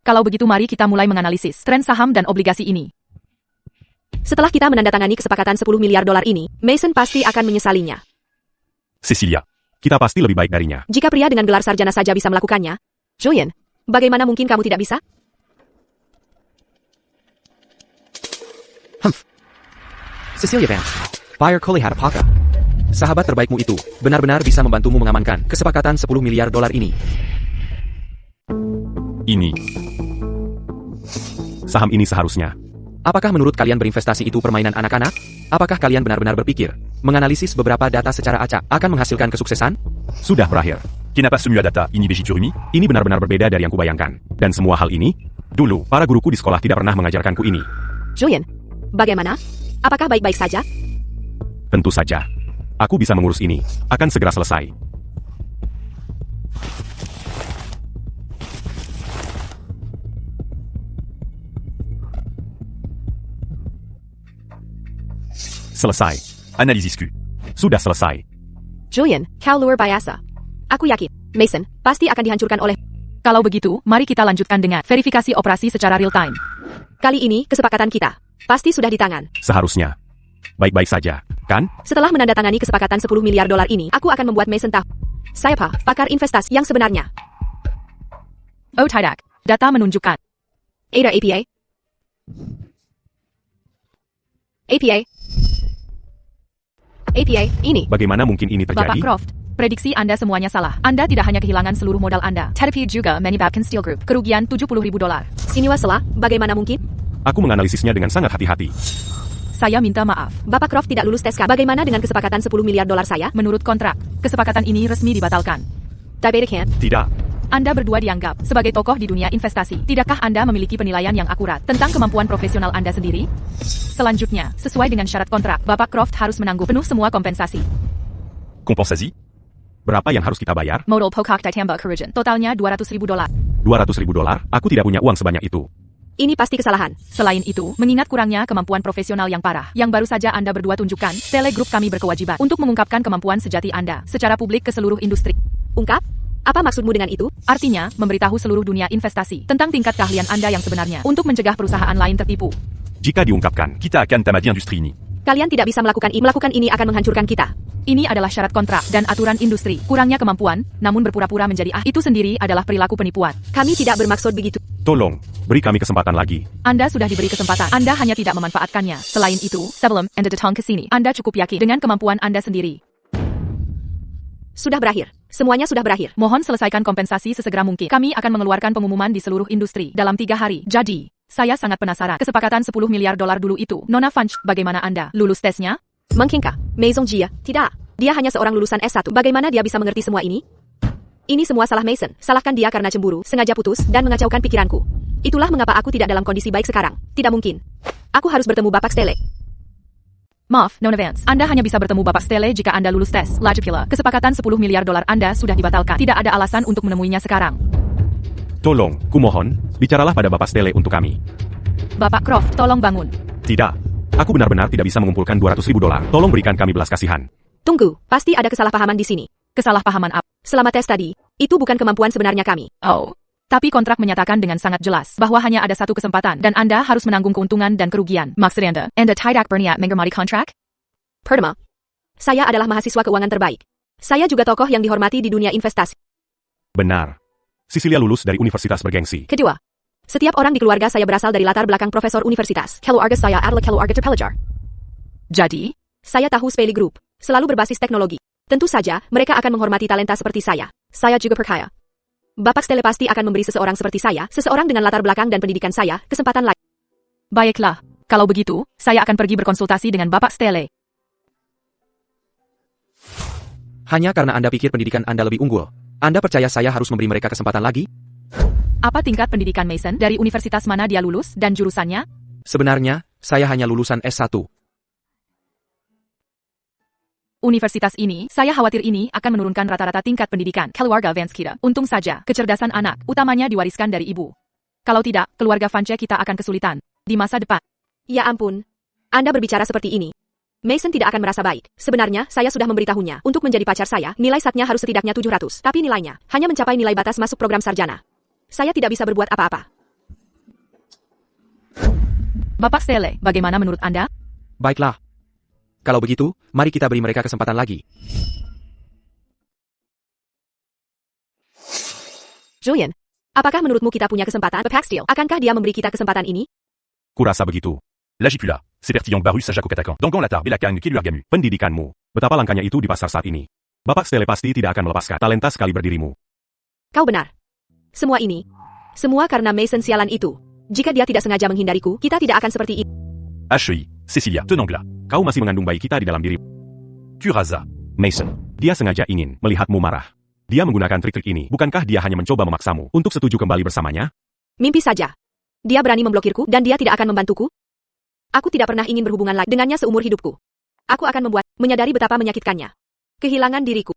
Kalau begitu mari kita mulai menganalisis tren saham dan obligasi ini. Setelah kita menandatangani kesepakatan 10 miliar dolar ini, Mason pasti akan menyesalinya. Cecilia, kita pasti lebih baik darinya. Jika pria dengan gelar sarjana saja bisa melakukannya, Julian, bagaimana mungkin kamu tidak bisa? Cecilia Vance, Fire Kolihadapaka. Sahabat terbaikmu itu, benar-benar bisa membantumu mengamankan kesepakatan 10 miliar dolar ini. Ini. Saham ini seharusnya. Apakah menurut kalian berinvestasi itu permainan anak-anak? Apakah kalian benar-benar berpikir, menganalisis beberapa data secara acak akan menghasilkan kesuksesan? Sudah berakhir. Qui n'a pas soumis à data, ini Bégitu Rumi? Ini benar-benar berbeda dari yang kubayangkan. Dan semua hal ini, dulu, para guruku di sekolah tidak pernah mengajarkanku ini. Julian, bagaimana? Apakah baik-baik saja? Tentu saja. Aku bisa mengurus ini. Akan segera selesai. Selesai. Analyse ISQ. Sudah selesai. Julian, kau luar biasa. Aku yakin, Mason, pasti akan dihancurkan oleh... Kalau begitu, mari kita lanjutkan dengan verifikasi operasi secara real time. Kali ini, kesepakatan kita pasti sudah di tangan. Seharusnya. Baik-baik saja, kan? Setelah menandatangani kesepakatan 10 miliar dolar ini, aku akan membuat Mason tahu. Saya pakar investasi yang sebenarnya. Oh tidak, data menunjukkan. Ada APA? APA? APA, ini. Bagaimana mungkin ini Bapak terjadi? Croft, prediksi Anda semuanya salah. Anda tidak hanya kehilangan seluruh modal Anda, tetapi juga menyebabkan Steel Group kerugian $70.000. Siniwa bagaimana mungkin? Aku menganalisisnya dengan sangat hati-hati. Saya minta maaf. Bapak Croft tidak lulus tes K. Bagaimana dengan kesepakatan 10 miliar dolar saya? Menurut kontrak, kesepakatan ini resmi dibatalkan. Diabetic. Tidak. Anda berdua dianggap sebagai tokoh di dunia investasi. Tidakkah Anda memiliki penilaian yang akurat tentang kemampuan profesional Anda sendiri? Selanjutnya, sesuai dengan syarat kontrak, Bapak Croft harus menanggung penuh semua kompensasi. Compensasi. Berapa yang harus kita bayar? Modal Pokak ditambah kerugian. Totalnya $200.000. $200.000? Aku tidak punya uang sebanyak itu. Ini pasti kesalahan. Selain itu, mengingat kurangnya kemampuan profesional yang parah, yang baru saja Anda berdua tunjukkan, Telegroup kami berkewajiban untuk mengungkapkan kemampuan sejati Anda secara publik ke seluruh industri. Ungkap? Apa maksudmu dengan itu? Artinya, memberitahu seluruh dunia investasi tentang tingkat keahlian Anda yang sebenarnya untuk mencegah perusahaan lain tertipu. Jika diungkapkan, Kita akan tamadi industri ini. Kalian tidak bisa melakukan ini. Melakukan ini akan menghancurkan kita. Ini adalah syarat kontrak dan aturan industri. Kurangnya kemampuan, namun berpura-pura menjadi itu sendiri adalah perilaku penipuan. Kami tidak bermaksud begitu. tolong, beri kami kesempatan lagi. Anda sudah diberi kesempatan. Anda hanya tidak memanfaatkannya. Selain itu, sebelum Anda datang ke sini, Anda cukup yakin dengan kemampuan Anda sendiri. Sudah berakhir. Semuanya sudah berakhir. Mohon selesaikan kompensasi sesegera mungkin. Kami akan mengeluarkan pengumuman di seluruh industri dalam 3 hari. Jadi, saya sangat penasaran. Kesepakatan $10 miliar dulu itu. Nona Funch, bagaimana Anda? Lulus tesnya? Mengkingkah? Maison Jia? Tidak. Dia hanya seorang lulusan S1. Bagaimana dia bisa mengerti semua ini? Ini semua salah Mason. Salahkan dia karena cemburu, sengaja putus, dan mengacaukan pikiranku. Itulah mengapa aku tidak dalam kondisi baik sekarang. Tidak mungkin. Aku harus bertemu Bapak Stele. Maaf, Nona Vance. Anda hanya bisa bertemu Bapak Stele jika Anda lulus tes. Lagi pula, kesepakatan $10 miliar Anda sudah dibatalkan. Tidak ada alasan untuk menemuinya sekarang. Tolong, kumohon, bicaralah pada Bapak Stele untuk kami. Bapak Croft, tolong bangun. Tidak. Aku benar-benar tidak bisa mengumpulkan $200.000. Tolong berikan kami belas kasihan. Tunggu, pasti ada kesalahpahaman di sini. Kesalahpahaman apa? Selama tes tadi, itu bukan kemampuan sebenarnya kami. Oh. Tapi kontrak menyatakan dengan sangat jelas bahwa hanya ada satu kesempatan dan Anda harus menanggung keuntungan dan kerugian. Maksud Anda tidak berniat menghormati kontrak? Pertama, saya adalah mahasiswa keuangan terbaik. Saya juga tokoh yang dihormati di dunia investasi. Benar. Cecilia lulus dari universitas bergengsi. Kedua, setiap orang di keluarga saya berasal dari latar belakang profesor universitas. Keluarga saya adalah keluarga terpelajar. Jadi, Saya tahu Spelly Group, selalu berbasis teknologi. Tentu saja, mereka akan menghormati talenta seperti saya. Saya juga percaya. Bapak Stele pasti akan memberi seseorang seperti saya, seseorang dengan latar belakang dan pendidikan saya, kesempatan lain. baiklah. Kalau begitu, saya akan pergi berkonsultasi dengan Bapak Stele. Hanya karena Anda pikir pendidikan Anda lebih unggul, Anda percaya saya harus memberi mereka kesempatan lagi? Apa tingkat pendidikan Mason? Dari universitas mana dia lulus dan jurusannya? Sebenarnya, saya hanya lulusan S1. Universitas ini, saya khawatir ini akan menurunkan rata-rata tingkat pendidikan keluarga Vance kita. Untung saja, kecerdasan anak, utamanya diwariskan dari ibu. Kalau tidak, keluarga Vance kita akan kesulitan di masa depan. Ya ampun. Anda berbicara seperti ini. Mason tidak akan merasa baik. Sebenarnya, saya sudah memberitahunya. Untuk menjadi pacar saya, nilai SAT-nya harus setidaknya 700. Tapi nilainya hanya mencapai nilai batas masuk program sarjana. Saya tidak bisa berbuat apa-apa. Bapak Stele, bagaimana menurut Anda? Baiklah. Kalau begitu, mari kita beri mereka kesempatan lagi. Julian, apakah menurutmu kita punya kesempatan? Bapak Steel, akankah dia memberi kita kesempatan ini? Kurasa begitu. L'Agipula, c'est Pertillon Barus Sajako Katakan. Dangan Latar Belakang Kiluargamu. Pendidikanmu. Betapa langkanya itu di pasar saat ini. Bapak Stele pasti tidak akan melepaskan talenta sekali berdirimu. Kau benar. Semua ini, semua karena Mason sialan itu. Jika dia tidak sengaja menghindariku, kita tidak akan seperti ini. HEI, Cecilia, Tenangla. Kau masih mengandung bayi kita di dalam diri. Curaza. Mason, dia sengaja ingin melihatmu marah. Dia menggunakan trik-trik ini. Bukankah dia hanya mencoba memaksamu untuk setuju kembali bersamanya? Mimpi saja. Dia berani memblokirku dan dia tidak akan membantuku. Aku tidak pernah ingin berhubungan lagi dengannya seumur hidupku. Aku akan menyadari betapa menyakitkannya. Kehilangan diriku.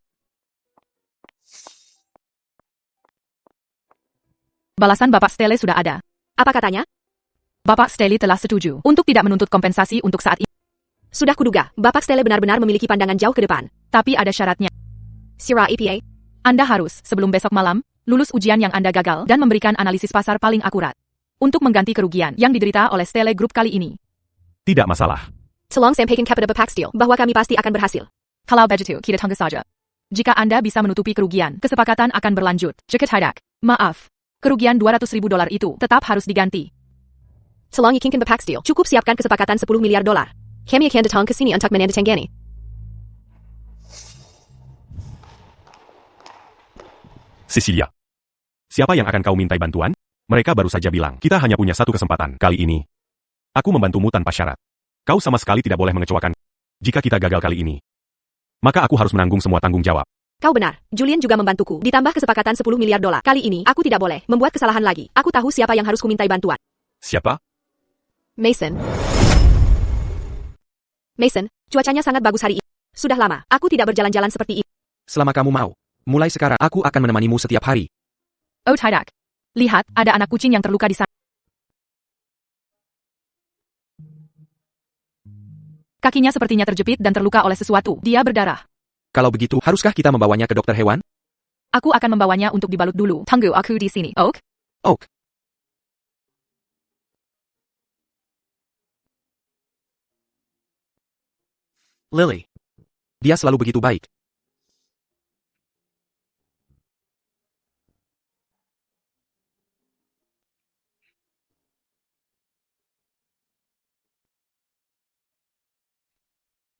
Balasan Bapak Stele sudah ada. Apa katanya? Bapak Stele telah setuju untuk tidak menuntut kompensasi untuk saat ini. Sudah kuduga, Bapak Stele benar-benar memiliki pandangan jauh ke depan. Tapi ada syaratnya. Sira EPA, Anda harus, sebelum besok malam, lulus ujian yang Anda gagal dan memberikan analisis pasar paling akurat. Untuk mengganti kerugian yang diderita oleh Stele Group kali ini. Tidak masalah. tolong sampaikan kepada Bapak Steel bahwa kami pasti akan berhasil. Kalau begitu, kita tunggu saja. Jika Anda bisa menutupi kerugian, kesepakatan akan berlanjut. Jika tidak, maaf. Kerugian $200.000 itu tetap harus diganti. Tolong yakinkan Bapak Steel cukup siapkan kesepakatan $10 miliar. Kami akan datang ke sini untuk menandatangani. Cecilia. Siapa yang akan kau mintai bantuan? Mereka baru saja bilang, kita hanya punya satu kesempatan kali ini. Aku membantumu tanpa syarat. Kau sama sekali tidak boleh mengecewakan. Jika kita gagal kali ini, maka aku harus menanggung semua tanggung jawab. Kau benar, Julian juga membantuku. Ditambah kesepakatan $10 miliar. Kali ini, aku tidak boleh membuat kesalahan lagi. Aku tahu siapa yang harus kumintai bantuan. Siapa? Mason. Mason, cuacanya sangat bagus hari ini. Sudah lama, aku tidak berjalan-jalan seperti ini. Selama kamu mau. Mulai sekarang, aku akan menemanimu setiap hari. Oh tidak. Lihat, ada anak kucing yang terluka di sana. Kakinya sepertinya terjepit dan terluka oleh sesuatu. Dia berdarah. Kalau begitu, haruskah kita membawanya ke dokter hewan? Aku akan membawanya untuk dibalut dulu. Tunggu aku di sini. Oak? Oak. Lily. Dia selalu begitu baik.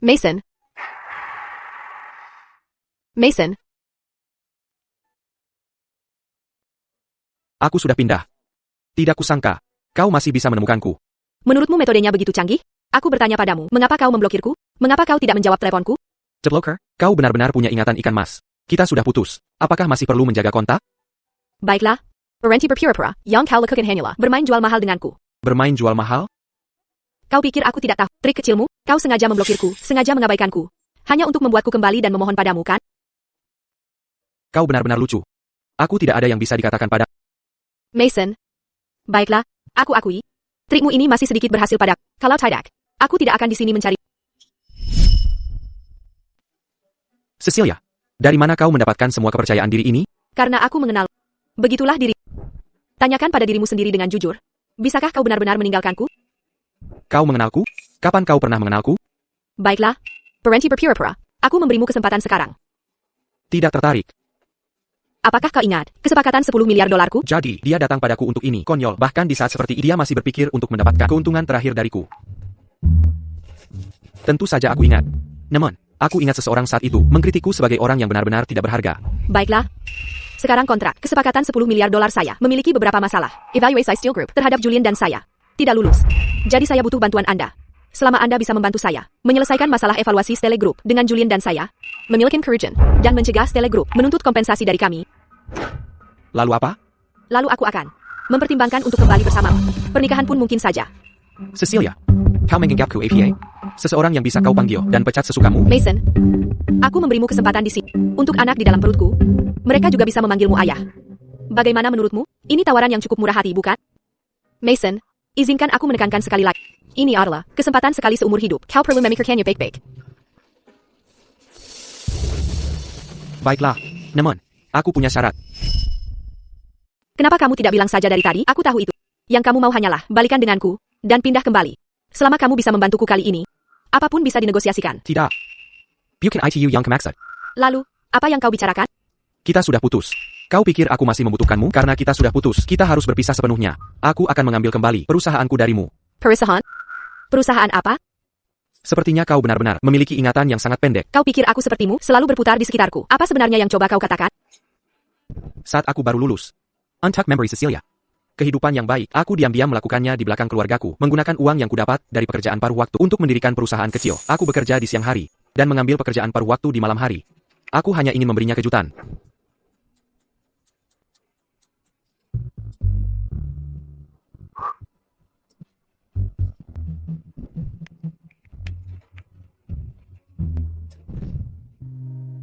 Mason. Mason, Aku sudah pindah. Tidak kusangka, kau masih bisa menemukanku. menurutmu metodenya begitu canggih? Aku bertanya padamu, mengapa kau memblokirku? Mengapa kau tidak menjawab teleponku? Blocker, kau benar-benar punya ingatan ikan mas. Kita sudah putus. Apakah masih perlu menjaga kontak? Baiklah. Berhenti berpura-pura, yang kau lakukan hanyalah bermain jual mahal denganku. Bermain jual mahal? Kau pikir aku tidak tahu trik kecilmu? Kau sengaja memblokirku, sengaja mengabaikanku. Hanya untuk membuatku kembali dan memohon padamu, kan? Kau benar-benar lucu. Aku tidak ada yang bisa dikatakan pada. Mason. Baiklah, aku akui. Trikmu ini masih sedikit berhasil padaku. Kalau tidak, aku tidak akan di sini mencari. Cecilia, dari mana kau mendapatkan semua kepercayaan diri ini? Karena aku mengenal. Begitulah diri. Tanyakan pada dirimu sendiri dengan jujur. Bisakah kau benar-benar meninggalkanku? Kau mengenalku? Kapan kau pernah mengenalku? Baiklah. Berhenti berpura-pura. Aku memberimu kesempatan sekarang. Tidak tertarik. Apakah kau ingat kesepakatan $10 miliar? Jadi, dia datang padaku untuk ini. Konyol, bahkan di saat seperti dia masih berpikir untuk mendapatkan keuntungan terakhir dariku. Tentu saja aku ingat. Namun, aku ingat seseorang saat itu mengkritikku sebagai orang yang benar-benar tidak berharga. Baiklah. Sekarang kontrak kesepakatan $10 miliar saya memiliki beberapa masalah. Evaluasi Steel Group terhadap Julian dan saya tidak lulus. Jadi saya butuh bantuan Anda. Selama Anda bisa membantu saya menyelesaikan masalah evaluasi Stele Group dengan Julian dan saya, memiliki kerugian dan mencegah Stele Group menuntut kompensasi dari kami. Lalu apa? Lalu aku akan mempertimbangkan untuk kembali bersamamu. Pernikahan pun mungkin saja. Cecilia, kau menganggapku APA? Seseorang yang bisa kau panggil dan pecat sesukamu? Mason, aku memberimu kesempatan di sini. Untuk anak di dalam perutku, mereka juga bisa memanggilmu ayah. Bagaimana menurutmu? Ini tawaran yang cukup murah hati, bukan? Mason, izinkan aku menekankan sekali lagi. Ini adalah kesempatan sekali seumur hidup. Kau perlu memikirkannya baik-baik. Baiklah, namun, aku punya syarat. Kenapa kamu tidak bilang saja dari tadi? Aku tahu itu. Yang kamu mau hanyalah balikan denganku dan pindah kembali. Selama kamu bisa membantuku kali ini, apapun bisa dinegosiasikan. Tidak. Bukan itu yang kemaksud. Lalu, apa yang kau bicarakan? Kita sudah putus. Kau pikir aku masih membutuhkanmu? Karena kita sudah putus, kita harus berpisah sepenuhnya. Aku akan mengambil kembali perusahaanku darimu. Perusahaan? Perusahaan apa? Sepertinya kau benar-benar memiliki ingatan yang sangat pendek. Kau pikir aku sepertimu, selalu berputar di sekitarku. Apa sebenarnya yang coba kau katakan? Saat aku baru lulus. Untuck memory Cecilia. Kehidupan yang baik, aku diam-diam melakukannya di belakang keluargaku, menggunakan uang yang kudapat dari pekerjaan paruh waktu untuk mendirikan perusahaan kecil. Aku bekerja di siang hari, dan mengambil pekerjaan paruh waktu di malam hari. Aku hanya ingin memberinya kejutan.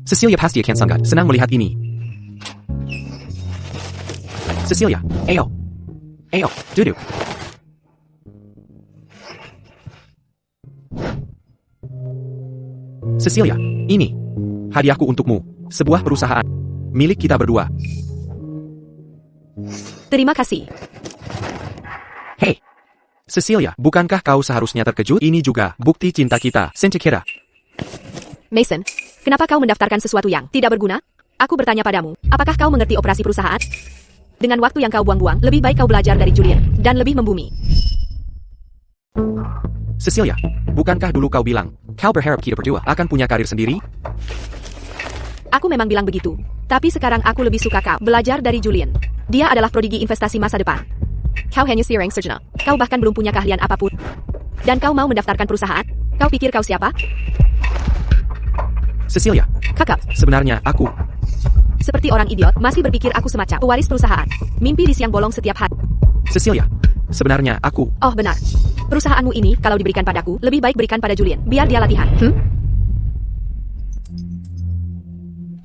Cecilia pasti akan sangat senang melihat ini. Cecilia, ayo. Ayo, duduk. Cecilia, ini hadiahku untukmu. Sebuah perusahaan milik kita berdua. Terima kasih. Hei, Cecilia, bukankah kau seharusnya terkejut? Ini juga bukti cinta kita, Senchikira. Mason, kenapa kau mendaftarkan sesuatu yang tidak berguna? Aku bertanya padamu, apakah kau mengerti operasi perusahaan? Dengan waktu yang kau buang-buang, lebih baik kau belajar dari Julian, dan lebih membumi. Cecilia, bukankah dulu kau bilang, kau berharap kita berdua akan punya karir sendiri? Aku memang bilang begitu. Tapi sekarang aku lebih suka kau belajar dari Julian. Dia adalah prodigi investasi masa depan. Kau hanya seorang sarjana. Kau bahkan belum punya keahlian apapun. Dan kau mau mendaftarkan perusahaan? Kau pikir kau siapa? Cecilia, Kakak, sebenarnya aku... seperti orang idiot, masih berpikir aku semacam pewaris perusahaan. Mimpi di siang bolong setiap hari. Cecilia, sebenarnya aku... Oh benar. Perusahaanmu ini, kalau diberikan padaku, lebih baik berikan pada Julian. Biar dia latihan.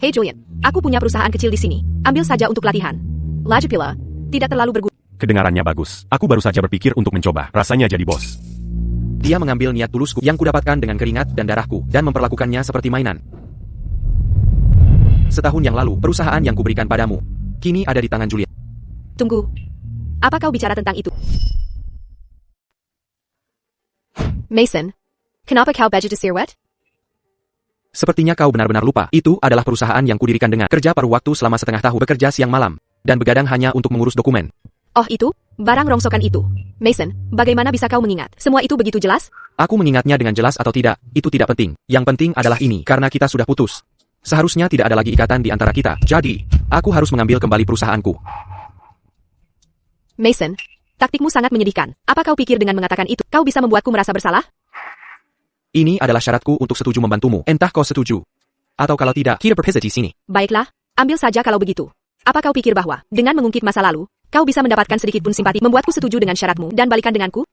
Hey Julian, aku punya perusahaan kecil di sini. Ambil saja untuk latihan. Lagi pula, tidak terlalu berguna. Kedengarannya bagus. Aku baru saja berpikir untuk mencoba. Rasanya jadi bos. Dia mengambil niat tulusku yang kudapatkan dengan keringat dan darahku, dan memperlakukannya seperti mainan. Setahun yang lalu, perusahaan yang kuberikan padamu, kini ada di tangan Julian. Tunggu. Apa kau bicara tentang itu? Mason, kenapa kau baju desir wet? Sepertinya kau benar-benar lupa, itu adalah perusahaan yang kudirikan dengan kerja paruh waktu selama setengah tahun, bekerja siang malam, dan begadang hanya untuk mengurus dokumen. Oh itu? Barang rongsokan itu. Mason, bagaimana bisa kau mengingat? Semua itu begitu jelas? Aku mengingatnya dengan jelas atau tidak, itu tidak penting. Yang penting adalah ini, karena kita sudah putus. Seharusnya tidak ada lagi ikatan di antara kita. Jadi, aku harus mengambil kembali perusahaanku. Mason, taktikmu sangat menyedihkan. Apa kau pikir dengan mengatakan itu, kau bisa membuatku merasa bersalah? Ini adalah syaratku untuk setuju membantumu. Entah kau setuju. Atau kalau tidak, kita berpisah di sini. Baiklah, ambil saja kalau begitu. Apa kau pikir bahwa, dengan mengungkit masa lalu, kau bisa mendapatkan sedikit pun simpati membuatku setuju dengan syaratmu dan balikan denganku?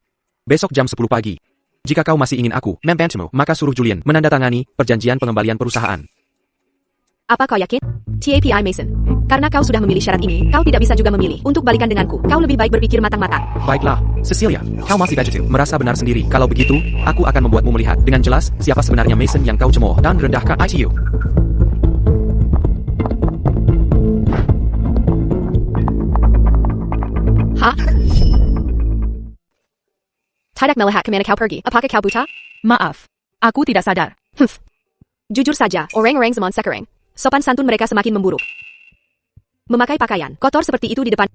Besok jam 10 pagi. Jika kau masih ingin aku membantumu, maka suruh Julian menandatangani perjanjian pengembalian perusahaan. Apa kau yakin? TAPI Mason. Karena kau sudah memilih syarat ini, kau tidak bisa juga memilih untuk balikan denganku. Kau lebih baik berpikir matang-matang. Baiklah, Cecilia, kau masih budgetil, merasa benar sendiri. Kalau begitu, aku akan membuatmu melihat dengan jelas siapa sebenarnya Mason yang kau cemooh dan rendahkan ITU. Hah? Tidak melihat kemana kau pergi. Apakah kau buta? Maaf, aku tidak sadar. Jujur saja, orang-orang zaman sekarang, sopan santun mereka semakin memburuk. Memakai pakaian kotor seperti itu di depan.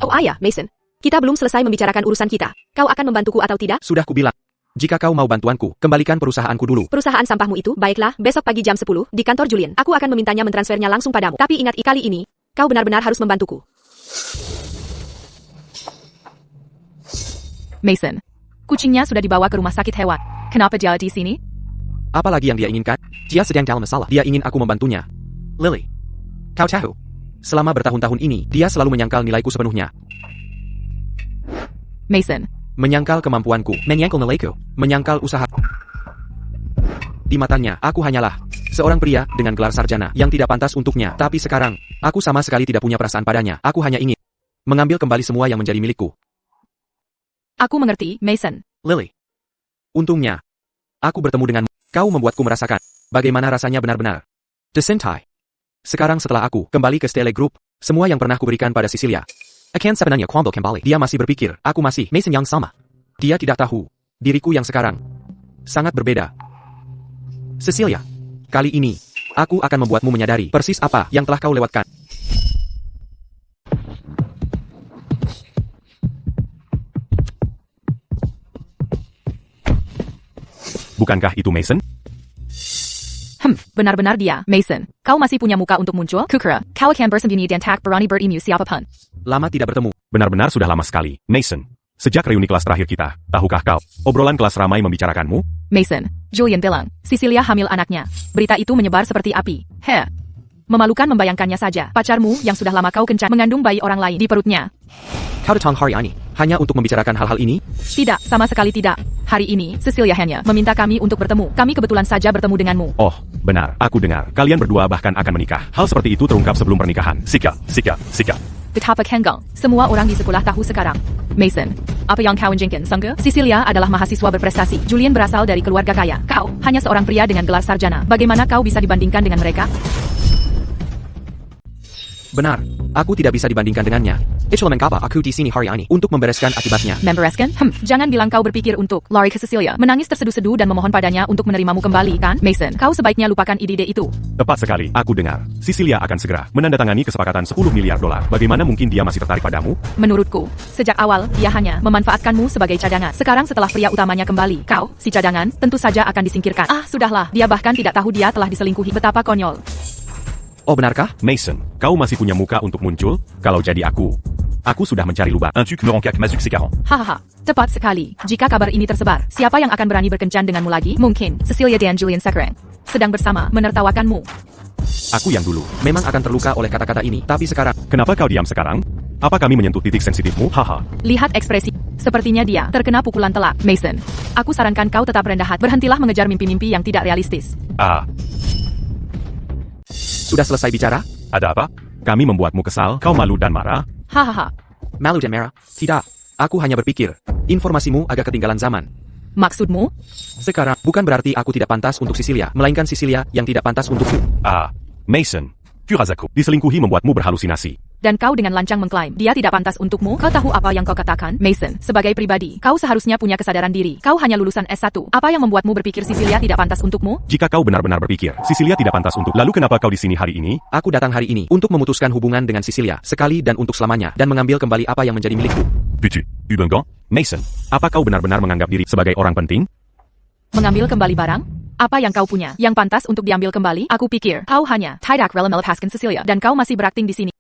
Oh ayah, Mason. Kita belum selesai membicarakan urusan kita. Kau akan membantuku atau tidak? Sudah kubilang. Jika kau mau bantuanku, kembalikan perusahaanku dulu. Perusahaan sampahmu itu, baiklah, besok pagi jam 10, di kantor Julian. Aku akan memintanya mentransfernya langsung padamu. Tapi ingat, kali ini, kau benar-benar harus membantuku. Mason, kucingnya sudah dibawa ke rumah sakit hewan. Kenapa dia di sini? Apalagi yang dia inginkan? Dia sedang dalam masalah. Dia ingin aku membantunya. Lily, kau tahu, selama bertahun-tahun ini, dia selalu menyangkal nilaiku sepenuhnya. Mason, Menyangkal kemampuanku, menyangkal nilaiku, menyangkal usaha. Di matanya, aku hanyalah seorang pria dengan gelar sarjana yang tidak pantas untuknya. Tapi sekarang, aku sama sekali tidak punya perasaan padanya. Aku hanya ingin mengambil kembali semua yang menjadi milikku. aku mengerti, Mason. Lily, untungnya, aku bertemu denganmu. Kau membuatku merasakan bagaimana rasanya benar-benar disintai. Sekarang setelah aku kembali ke Stele Group, semua yang pernah kuberikan pada Cecilia akan sebenarnya kuambil kembali. Dia masih berpikir, aku masih Mason yang sama. Dia tidak tahu, diriku yang sekarang sangat berbeda. Cecilia, kali ini, aku akan membuatmu menyadari persis apa yang telah kau lewatkan. Bukankah itu Mason? Benar-benar dia, Mason. Kau masih punya muka untuk muncul? Kukira, kau akan bersembunyi dan tak berani bertemu siapapun. Lama tidak bertemu. Benar-benar sudah lama sekali. Mason, sejak reuni kelas terakhir kita, tahukah kau, obrolan kelas ramai membicarakanmu? Mason, Julian bilang, Cecilia hamil anaknya. Berita itu menyebar seperti api. Memalukan membayangkannya saja. Pacarmu yang sudah lama kau kencan mengandung bayi orang lain di perutnya. Kau datang hari ini hanya untuk membicarakan hal-hal ini? Tidak, sama sekali tidak. Hari ini, Cecilia hanya meminta kami untuk bertemu. Kami kebetulan saja bertemu denganmu. Oh, benar. Aku dengar. Kalian berdua bahkan akan menikah. Hal seperti itu terungkap sebelum pernikahan. Sika. Betapa Kenggang. Semua orang di sekolah tahu sekarang. Mason, apa yang kau Jenkins sangka? Cecilia adalah mahasiswa berprestasi. Julian berasal dari keluarga kaya. Kau hanya seorang pria dengan gelar sarjana. Bagaimana kau bisa dibandingkan dengan mereka? Benar, aku tidak bisa dibandingkan dengannya. Itulah mengapa aku di sini hari ini untuk membereskan akibatnya. Membereskan? Jangan bilang kau berpikir untuk lari ke Cecilia, menangis terseduh-seduh dan memohon padanya untuk menerimamu kembali, kan? Mason, kau sebaiknya lupakan ide itu. Tepat sekali, aku dengar. Cecilia akan segera menandatangani kesepakatan 10 miliar dolar. Bagaimana mungkin dia masih tertarik padamu? Menurutku, sejak awal, dia hanya memanfaatkanmu sebagai cadangan. Sekarang setelah pria utamanya kembali, kau, si cadangan, tentu saja akan disingkirkan. Ah, sudahlah, dia bahkan tidak tahu dia telah diselingkuhi. Betapa konyol. Oh benarkah? Mason, kau masih punya muka untuk muncul? Kalau jadi aku sudah mencari lubang. Un tuc me rend cac, Mazuk c'est 40. Hahaha, tepat sekali. Jika kabar ini tersebar, siapa yang akan berani berkencan denganmu lagi? Mungkin, Cecilia dan Julian Sekreng sedang bersama menertawakanmu. Aku yang dulu. Memang akan terluka oleh kata-kata ini, tapi sekarang, Kenapa kau diam sekarang? Apa kami menyentuh titik sensitifmu? Haha. Lihat ekspresi. Sepertinya dia terkena pukulan telak. Mason, aku sarankan kau tetap rendah hati. Berhentilah mengejar mimpi-mimpi yang tidak realistis. sudah selesai bicara? Ada apa? Kami membuatmu kesal, kau malu dan marah? Hahaha. Malu dan merah? Tidak. Aku hanya berpikir, informasimu agak ketinggalan zaman. Maksudmu? Sekarang, bukan berarti aku tidak pantas untuk Cecilia, melainkan Cecilia yang tidak pantas untukku. Mason, Kurazako, diselingkuhi membuatmu berhalusinasi. Dan kau dengan lancang mengklaim dia tidak pantas untukmu. Kau tahu apa yang kau katakan? Mason, sebagai pribadi, kau seharusnya punya kesadaran diri. Kau hanya lulusan S1. Apa yang membuatmu berpikir Cecilia tidak pantas untukmu? Jika kau benar-benar berpikir, Cecilia tidak pantas untuk, lalu kenapa kau di sini hari ini? Aku datang hari ini untuk memutuskan hubungan dengan Cecilia, sekali dan untuk selamanya, dan mengambil kembali apa yang menjadi milikku. Putu, Ubengan. Mason, apa kau benar-benar menganggap diri sebagai orang penting? Mengambil kembali barang? Apa yang kau punya yang pantas untuk diambil kembali? Aku pikir kau hanya tidak rela melepaskan Cecilia dan kau masih berakting di sini.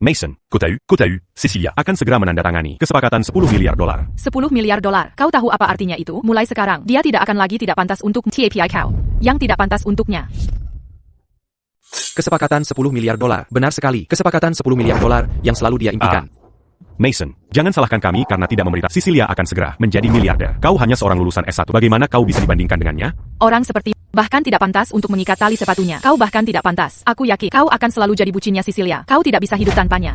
Mason, Kota U, Cecilia akan segera menandatangani kesepakatan 10 miliar dolar. 10 miliar dolar. Kau tahu apa artinya itu? Mulai sekarang, dia tidak akan lagi tidak pantas untuk TAPI kau. Yang tidak pantas untuknya. Kesepakatan 10 miliar dolar. Benar sekali. Kesepakatan 10 miliar dolar yang selalu dia impikan. Mason, jangan salahkan kami karena tidak memberitahu. Cecilia akan segera menjadi miliarder. Kau hanya seorang lulusan S1. Bagaimana kau bisa dibandingkan dengannya? Orang seperti bahkan tidak pantas untuk mengikat tali sepatunya. Kau bahkan tidak pantas. Aku yakin kau akan selalu jadi bucinnya Cecilia. Kau tidak bisa hidup tanpanya.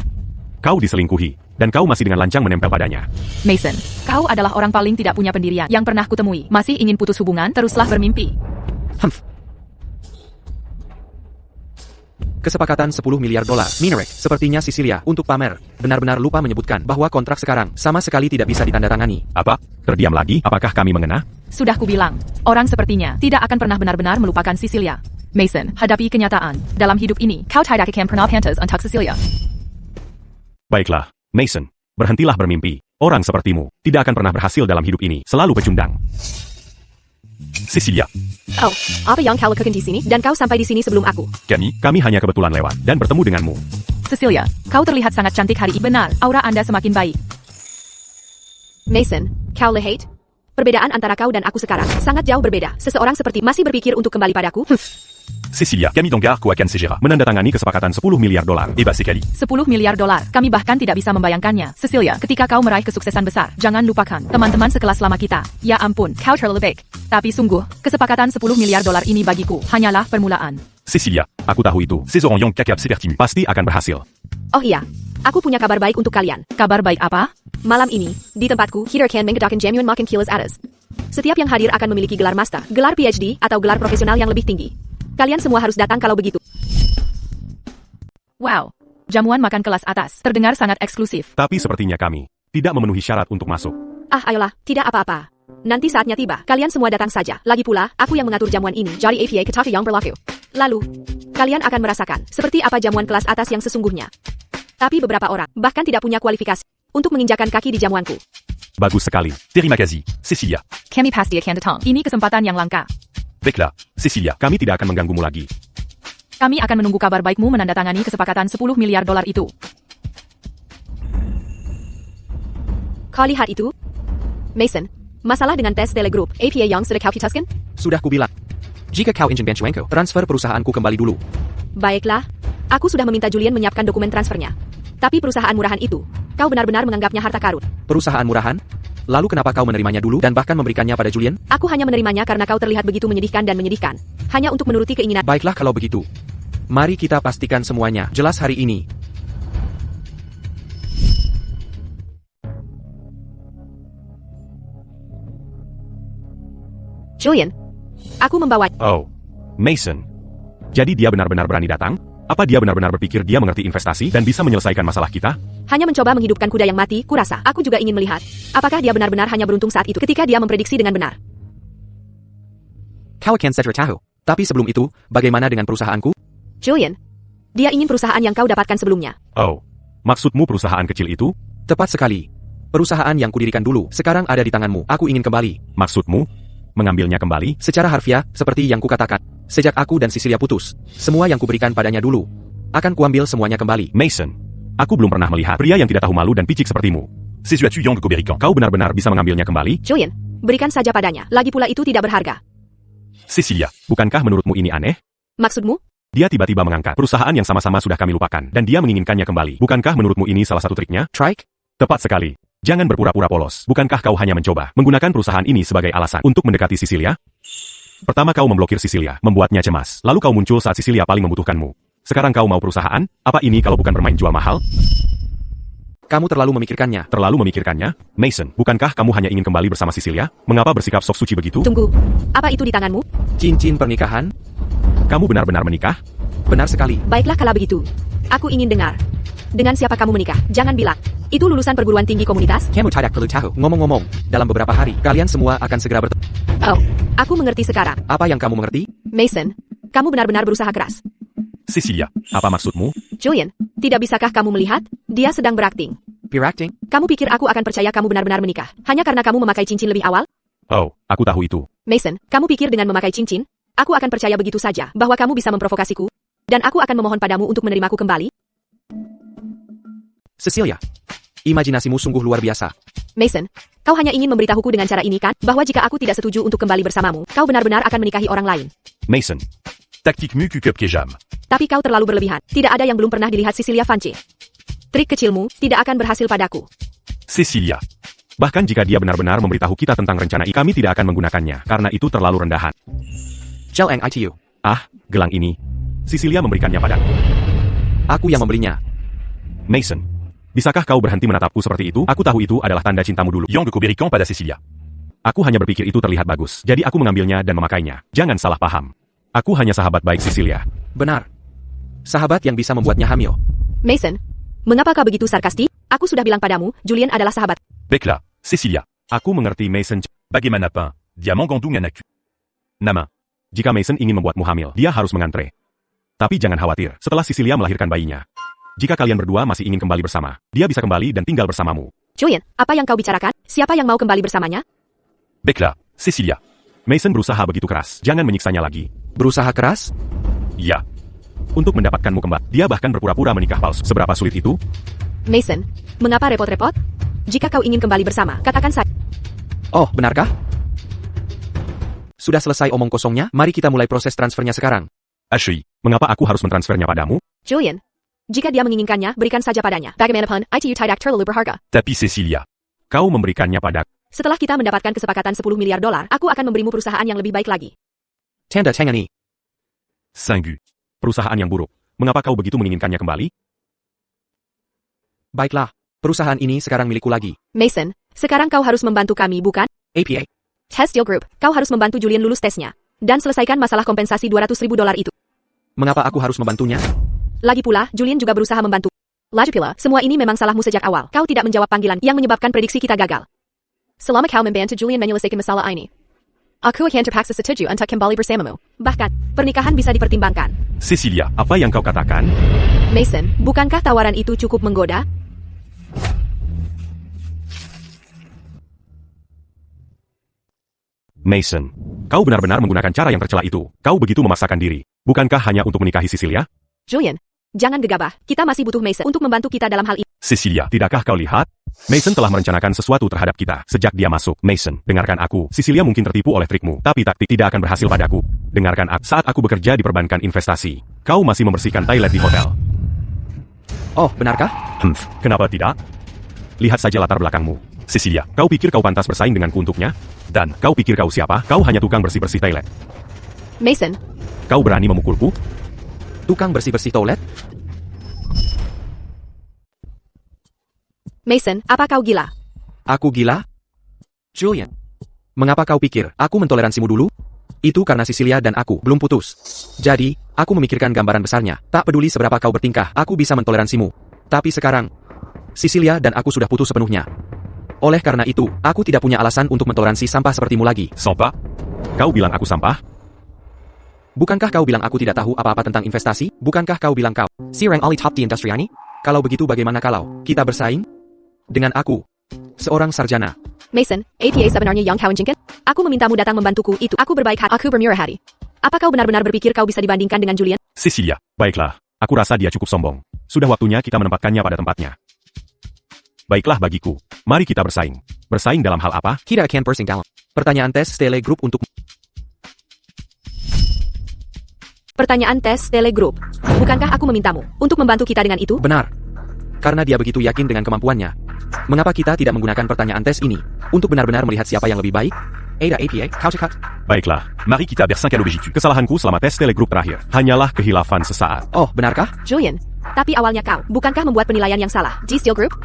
Kau diselingkuhi, dan kau masih dengan lancang menempel padanya. Mason, kau adalah orang paling tidak punya pendirian yang pernah kutemui. Masih ingin putus hubungan? Teruslah bermimpi. Kesepakatan 10 miliar dolar. Minerek, sepertinya Cecilia, untuk pamer, benar-benar lupa menyebutkan bahwa kontrak sekarang sama sekali tidak bisa ditandatangani. Apa? Terdiam lagi? Apakah kami mengena? Sudah kubilang, orang sepertinya tidak akan pernah benar-benar melupakan Cecilia. Mason, hadapi kenyataan. Dalam hidup ini, kau tidak akan pernah pantas untuk Cecilia. Baiklah, Mason, berhentilah bermimpi. Orang sepertimu tidak akan pernah berhasil dalam hidup ini, selalu pecundang. Cecilia, Oh, apa yang kau lakukan di sini? Dan kau sampai di sini sebelum aku. Camille, Kami hanya kebetulan lewat dan bertemu denganmu. Cecilia, kau terlihat sangat cantik hari ini. Benar, aura Anda semakin baik. Mason, kau lihat? Perbedaan antara kau dan aku sekarang sangat jauh berbeda. Seseorang seperti masih berpikir untuk kembali padaku. Cecilia, Camille Dangar, Kouakan Segera. Menandatangani kesepakatan 10 miliar dolar. Eba Sekali. 10 miliar dolar. Kami bahkan tidak bisa membayangkannya. Cecilia, ketika kau meraih kesuksesan besar, jangan lupakan teman-teman sekelas lama kita. Ya ampun, kau terlalu baik. Tapi sungguh, kesepakatan 10 miliar dolar ini bagiku hanyalah permulaan. Cecilia, Aku tahu itu. ces oreillons cacap c'est pertimu. Pasti akan berhasil. Oh iya, aku punya kabar baik untuk kalian. Kabar baik apa? Malam ini, di tempatku, kita akan mengadakan jamuan makan kilas atas. Setiap yang hadir akan memiliki gelar master, gelar PhD, atau gelar profesional yang lebih tinggi. Kalian semua harus datang kalau begitu. Wow, jamuan makan kelas atas. Terdengar sangat eksklusif. Tapi sepertinya kami tidak memenuhi syarat untuk masuk. Ayolah, tidak apa-apa. Nanti saatnya tiba, kalian semua datang saja. Lagi pula, aku yang mengatur jamuan ini, jadi APA ketaka yang berlaku. Lalu, kalian akan merasakan seperti apa jamuan kelas atas yang sesungguhnya. Tapi beberapa orang bahkan tidak punya kualifikasi untuk menginjakan kaki di jamuanku. Bagus sekali. Terima kasih, Cecilia. Kami pasti akan datang. Ini kesempatan yang langka. Baiklah, Cecilia. Kami tidak akan mengganggumu lagi. Kami akan menunggu kabar baikmu menandatangani kesepakatan 10 miliar dolar itu. Kau lihat itu? Mason, masalah dengan tes telegroup APA yang sudah kau kitaskan? Sudah kubilang. Jika kau ingin Benchuenko, transfer perusahaanku kembali dulu. Baiklah, aku sudah meminta Julian menyiapkan dokumen transfernya. Tapi perusahaan murahan itu, kau benar-benar menganggapnya harta karun. Perusahaan murahan? Lalu kenapa kau menerimanya dulu dan bahkan memberikannya pada Julian? Aku hanya menerimanya karena kau terlihat begitu menyedihkan dan menyedihkan. Hanya untuk menuruti keinginan. Baiklah kalau begitu. Mari kita pastikan semuanya jelas hari ini. Julian, aku membawa... Oh, Mason. Jadi dia benar-benar berani datang? Apa dia benar-benar berpikir dia mengerti investasi dan bisa menyelesaikan masalah kita? Hanya mencoba menghidupkan kuda yang mati, kurasa. Aku juga ingin melihat. Apakah dia benar-benar hanya beruntung saat itu ketika dia memprediksi dengan benar. Kau akan segera tahu. Tapi sebelum itu, bagaimana dengan perusahaanku? Julian, dia ingin perusahaan yang kau dapatkan sebelumnya. Oh, maksudmu perusahaan kecil itu? Tepat sekali. Perusahaan yang kudirikan dulu, sekarang ada di tanganmu. Aku ingin kembali. Maksudmu? Mengambilnya kembali? Secara harfiah, seperti yang kukatakan. Sejak aku dan Cecilia putus, semua yang kuberikan padanya dulu, akan kuambil semuanya kembali. Mason, aku belum pernah melihat pria yang tidak tahu malu dan picik sepertimu. Sesuatu yang keberikan. Kau benar-benar bisa mengambilnya kembali? Julian, berikan saja padanya. Lagi pula itu tidak berharga. Cecilia, Bukankah menurutmu ini aneh? Maksudmu? Dia tiba-tiba mengangkat perusahaan yang sama-sama sudah kami lupakan, dan dia menginginkannya kembali. Bukankah menurutmu ini salah satu triknya? Trike? Tepat sekali. Jangan berpura-pura polos. Bukankah kau hanya mencoba menggunakan perusahaan ini sebagai alasan untuk mendekati Cecilia? Pertama kau memblokir Cecilia, membuatnya cemas. Lalu kau muncul saat Cecilia paling membutuhkanmu. Sekarang kau mau perusahaan? Apa ini kalau bukan bermain jual mahal? Kamu terlalu memikirkannya. Terlalu memikirkannya? Mason, bukankah kamu hanya ingin kembali bersama Cecilia? Mengapa bersikap sok suci begitu? Tunggu. Apa itu di tanganmu? Cincin pernikahan? Kamu benar-benar menikah? Benar sekali. Baiklah kalau begitu. Aku ingin dengar. Dengan siapa kamu menikah? Jangan bilang. Itu lulusan perguruan tinggi komunitas? Kamu tidak perlu tahu. Ngomong-ngomong, dalam beberapa hari, kalian semua akan segera bertemu. Oh, aku mengerti sekarang. Apa yang kamu mengerti? Mason, kamu benar-benar berusaha keras. Cecilia, Apa maksudmu? Julian, tidak bisakah kamu melihat? Dia sedang berakting. Pure acting? Kamu pikir aku akan percaya kamu benar-benar menikah? Hanya karena kamu memakai cincin lebih awal? Oh, aku tahu itu. Mason, kamu pikir dengan memakai cincin, aku akan percaya begitu saja bahwa kamu bisa memprovokasiku? Dan aku akan memohon padamu untuk menerimaku kembali? Cecilia, imajinasimu sungguh luar biasa. Mason, kau hanya ingin memberitahuku dengan cara ini kan? Bahwa jika aku tidak setuju untuk kembali bersamamu, kau benar-benar akan menikahi orang lain. Mason, tactique mu cukup kejam. Tapi kau terlalu berlebihan. Tidak ada yang belum pernah dilihat Cecilia Vance. Trik kecilmu tidak akan berhasil padaku. Cecilia, bahkan jika dia benar-benar memberitahu kita tentang rencana ini, kami tidak akan menggunakannya, karena itu terlalu rendahan. Gel Ang ITU. Ah, gelang ini. Cecilia memberikannya padaku. Aku yang membelinya. Mason, bisakah kau berhenti menatapku seperti itu? Aku tahu itu adalah tanda cintamu dulu. yang keberikan pada Cecilia. Aku hanya berpikir itu terlihat bagus, jadi aku mengambilnya dan memakainya. Jangan salah paham. Aku hanya sahabat baik Cecilia. Benar. Sahabat yang bisa membuatnya hamil. Mason, mengapa kau begitu sarkastik? Aku sudah bilang padamu, Julian adalah sahabat. Baiklah, Cecilia, Aku mengerti Mason. bagaimana pas? Diamant gandung anaku. Nama. Jika Mason ingin membuatmu hamil, dia harus mengantre. Tapi jangan khawatir, setelah Cecilia melahirkan bayinya. Jika kalian berdua masih ingin kembali bersama, dia bisa kembali dan tinggal bersamamu. Julian, apa yang kau bicarakan? Siapa yang mau kembali bersamanya? Baiklah, Cecilia. Mason berusaha begitu keras, jangan menyiksanya lagi. Berusaha keras? Ya, Untuk mendapatkanmu kembali, dia bahkan berpura-pura menikah palsu. Seberapa sulit itu? Mason, mengapa repot-repot? Jika kau ingin kembali bersama, katakan saja. Oh, benarkah? Sudah selesai omong kosongnya, mari kita mulai proses transfernya sekarang. Ashley, Mengapa aku harus mentransfernya padamu? Julian, jika dia menginginkannya, berikan saja padanya. Bagaimanapun, ITU tidak terlalu berharga. tapi Cecilia. Kau memberikannya padaku. Setelah kita mendapatkan kesepakatan 10 miliar dolar, aku akan memberimu perusahaan yang lebih baik lagi. Tanda tangani. Sanggu. Perusahaan yang buruk. Mengapa kau begitu menginginkannya kembali? Baiklah, perusahaan ini sekarang milikku lagi. Mason, sekarang kau harus membantu kami, bukan? APA. Test Deal Group, kau harus membantu Julian lulus tesnya. Dan selesaikan masalah kompensasi 200 ribu dolar itu. Mengapa aku harus membantunya? Lagi pula, Julian juga berusaha membantu. Lagi pula, semua ini memang salahmu sejak awal. Kau tidak menjawab panggilan yang menyebabkan prediksi kita gagal. Selama kau membantu Julian menyelesaikan masalah ini, aku akan terpaksa setuju untuk kembali bersamamu. Bahkan, pernikahan bisa dipertimbangkan. Cecilia, Apa yang kau katakan? Mason, bukankah tawaran itu cukup menggoda? Mason, kau benar-benar menggunakan cara yang tercela itu. Kau begitu memaksakan diri. Bukankah hanya untuk menikahi Cecilia? Julian, jangan gegabah. Kita masih butuh Mason untuk membantu kita dalam hal ini. Cecilia, Tidakkah kau lihat? Mason telah merencanakan sesuatu terhadap kita sejak dia masuk. Mason, dengarkan aku. Cecilia mungkin tertipu oleh trikmu, tapi taktik tidak akan berhasil padaku. Dengarkan aku. Saat aku bekerja di perbankan investasi, kau masih membersihkan toilet di hotel. Oh, benarkah? Kenapa tidak? Lihat saja latar belakangmu. Cecilia, Kau pikir kau pantas bersaing denganku untuknya? Dan, Kau pikir kau siapa? Kau hanya tukang bersih-bersih toilet. Mason, Kau berani memukulku? Tukang bersih-bersih toilet? Mason, apa kau gila? Aku gila? Julian. Mengapa kau pikir aku mentoleransimu dulu? Itu karena Cecilia dan aku belum putus. Jadi, aku memikirkan gambaran besarnya. Tak peduli seberapa kau bertingkah, aku bisa mentoleransimu. Tapi sekarang, Cecilia dan aku sudah putus sepenuhnya. Oleh karena itu, aku tidak punya alasan untuk mentoleransi sampah sepertimu lagi. Sampah? Kau bilang aku sampah? Bukankah kau bilang aku tidak tahu apa-apa tentang investasi? Bukankah kau bilang kau Sirang Ali Top di industri ini? Kalau begitu bagaimana kalau kita bersaing? Dengan aku, seorang sarjana. Mason, APA sebenarnya yang kawan jengkel? Aku memintamu datang membantuku itu. Aku berbaik hati. Aku bermurah hati. Apa kau benar-benar berpikir kau bisa dibandingkan dengan Julian? Cecilia, baiklah. Aku rasa dia cukup sombong. Sudah waktunya kita menempatkannya pada tempatnya. Baiklah bagiku. Mari kita bersaing. Bersaing dalam hal apa? Kita akan bersaing dalam pertanyaan tes Telegroup untuk Pertanyaan tes Telegroup. Bukankah aku memintamu untuk membantu kita dengan itu? benar. Karena dia begitu yakin dengan kemampuannya. Mengapa kita tidak menggunakan pertanyaan tes ini untuk benar-benar melihat siapa yang lebih baik? Ada APA, kau cekak. Baiklah. Mari kita bersaing à l'objectif. Kesalahanku selama tes Telegroup terakhir hanyalah kehilafan sesaat. Oh, benarkah? Julian, tapi awalnya kau, bukankah membuat penilaian yang salah di Steel Group?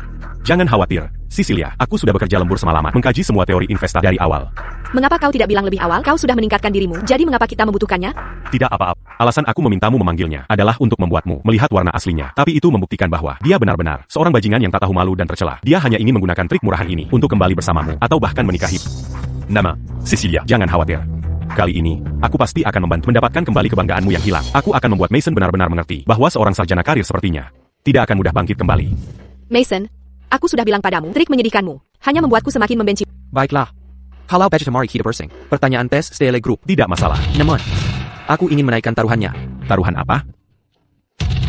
Jangan khawatir, Cecilia. Aku sudah bekerja lembur semalaman mengkaji semua teori investasi dari awal. Mengapa kau tidak bilang lebih awal? Kau sudah meningkatkan dirimu, jadi mengapa kita membutuhkannya? Tidak apa-apa. Alasan aku memintamu memanggilnya adalah untuk membuatmu melihat warna aslinya. Tapi itu membuktikan bahwa dia benar-benar seorang bajingan yang tak tahu malu dan tercela. Dia hanya ingin menggunakan trik murahan ini untuk kembali bersamamu atau bahkan menikahi. Nama, Cecilia. Jangan khawatir. Kali ini, aku pasti akan membantu mendapatkan kembali kebanggaanmu yang hilang. Aku akan membuat Mason benar-benar mengerti bahwa seorang sarjana karir sepertinya tidak akan mudah bangkit kembali. Mason, aku sudah bilang padamu, trik menyedihkanmu hanya membuatku semakin membenci. Baiklah. Kalau budget mari kita bersaing. Pertanyaan tes Telegroup. Tidak masalah. Namun, aku ingin menaikkan taruhannya. Taruhan apa?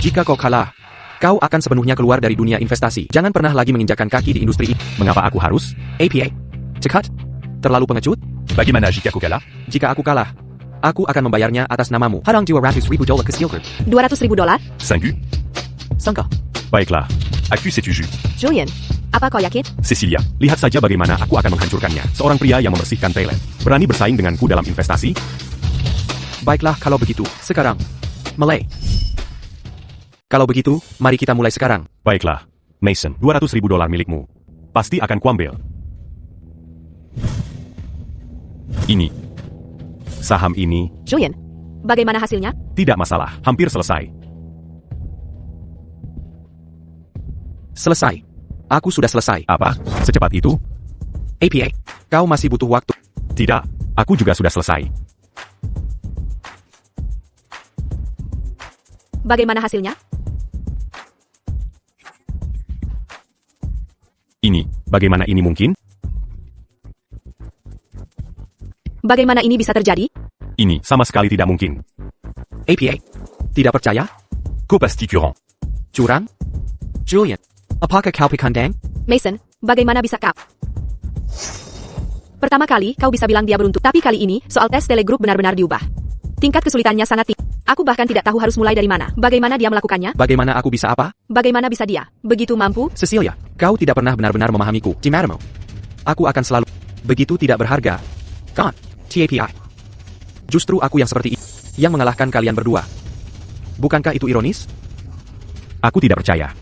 Jika kau kalah, kau akan sepenuhnya keluar dari dunia investasi. Jangan pernah lagi menginjakkan kaki di industri ini. Mengapa aku harus? APA. Cekat. Terlalu pengecut? Bagaimana jika aku kalah? Jika aku kalah, aku akan membayarnya atas namamu. Harang $200,000 ke Steel Group. $200,000? 5 Sangka. Baiklah. Accu c'est du jus. Julian, apa kau yakin? Cecilia, lihat saja bagaimana aku akan menghancurkannya. Seorang pria yang membersihkan toilet. Berani bersaing denganku dalam investasi? Baiklah kalau begitu. Sekarang. Mulai. Kalau begitu, mari kita mulai sekarang. Baiklah. Mason, $200,000 milikmu. Pasti akan kuambil. Ini. Saham ini, Julian, bagaimana hasilnya? tidak masalah. Hampir selesai. Selesai. Aku sudah selesai. Apa? Secepat itu? APA. Kau masih butuh waktu. Tidak. Aku juga sudah selesai. Bagaimana hasilnya? Ini. Bagaimana ini mungkin? Bagaimana ini bisa terjadi? Ini sama sekali tidak mungkin. APA. Tidak percaya? Copastiquant. Curang? Julian. Apakah kau pikandang? Mason, bagaimana bisa kau? Pertama kali, kau bisa bilang dia beruntung. Tapi kali ini, soal tes Telegroup benar-benar diubah. Tingkat kesulitannya sangat tinggi. Aku bahkan tidak tahu harus mulai dari mana. Bagaimana dia melakukannya? Bagaimana aku bisa apa? Bagaimana bisa dia? Begitu mampu? Cecilia, kau tidak pernah benar-benar memahamiku. Cimaramo. Aku akan selalu begitu tidak berharga. Kan? TAPI. Justru aku yang seperti ini, yang mengalahkan kalian berdua. Bukankah itu ironis? Aku tidak percaya.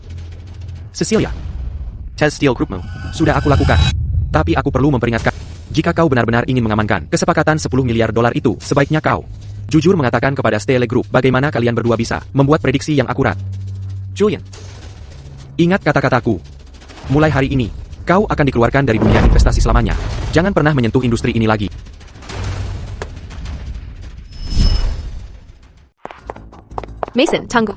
Cecilia. Tes Steel Groupmu. Sudah aku lakukan. Tapi aku perlu memperingatkan. Jika kau benar-benar ingin mengamankan kesepakatan $10 miliar itu, sebaiknya kau jujur mengatakan kepada Steel Group bagaimana kalian berdua bisa membuat prediksi yang akurat. Julian. Ingat kata-kataku. Mulai hari ini, kau akan dikeluarkan dari dunia investasi selamanya. Jangan pernah menyentuh industri ini lagi. Mason, tunggu.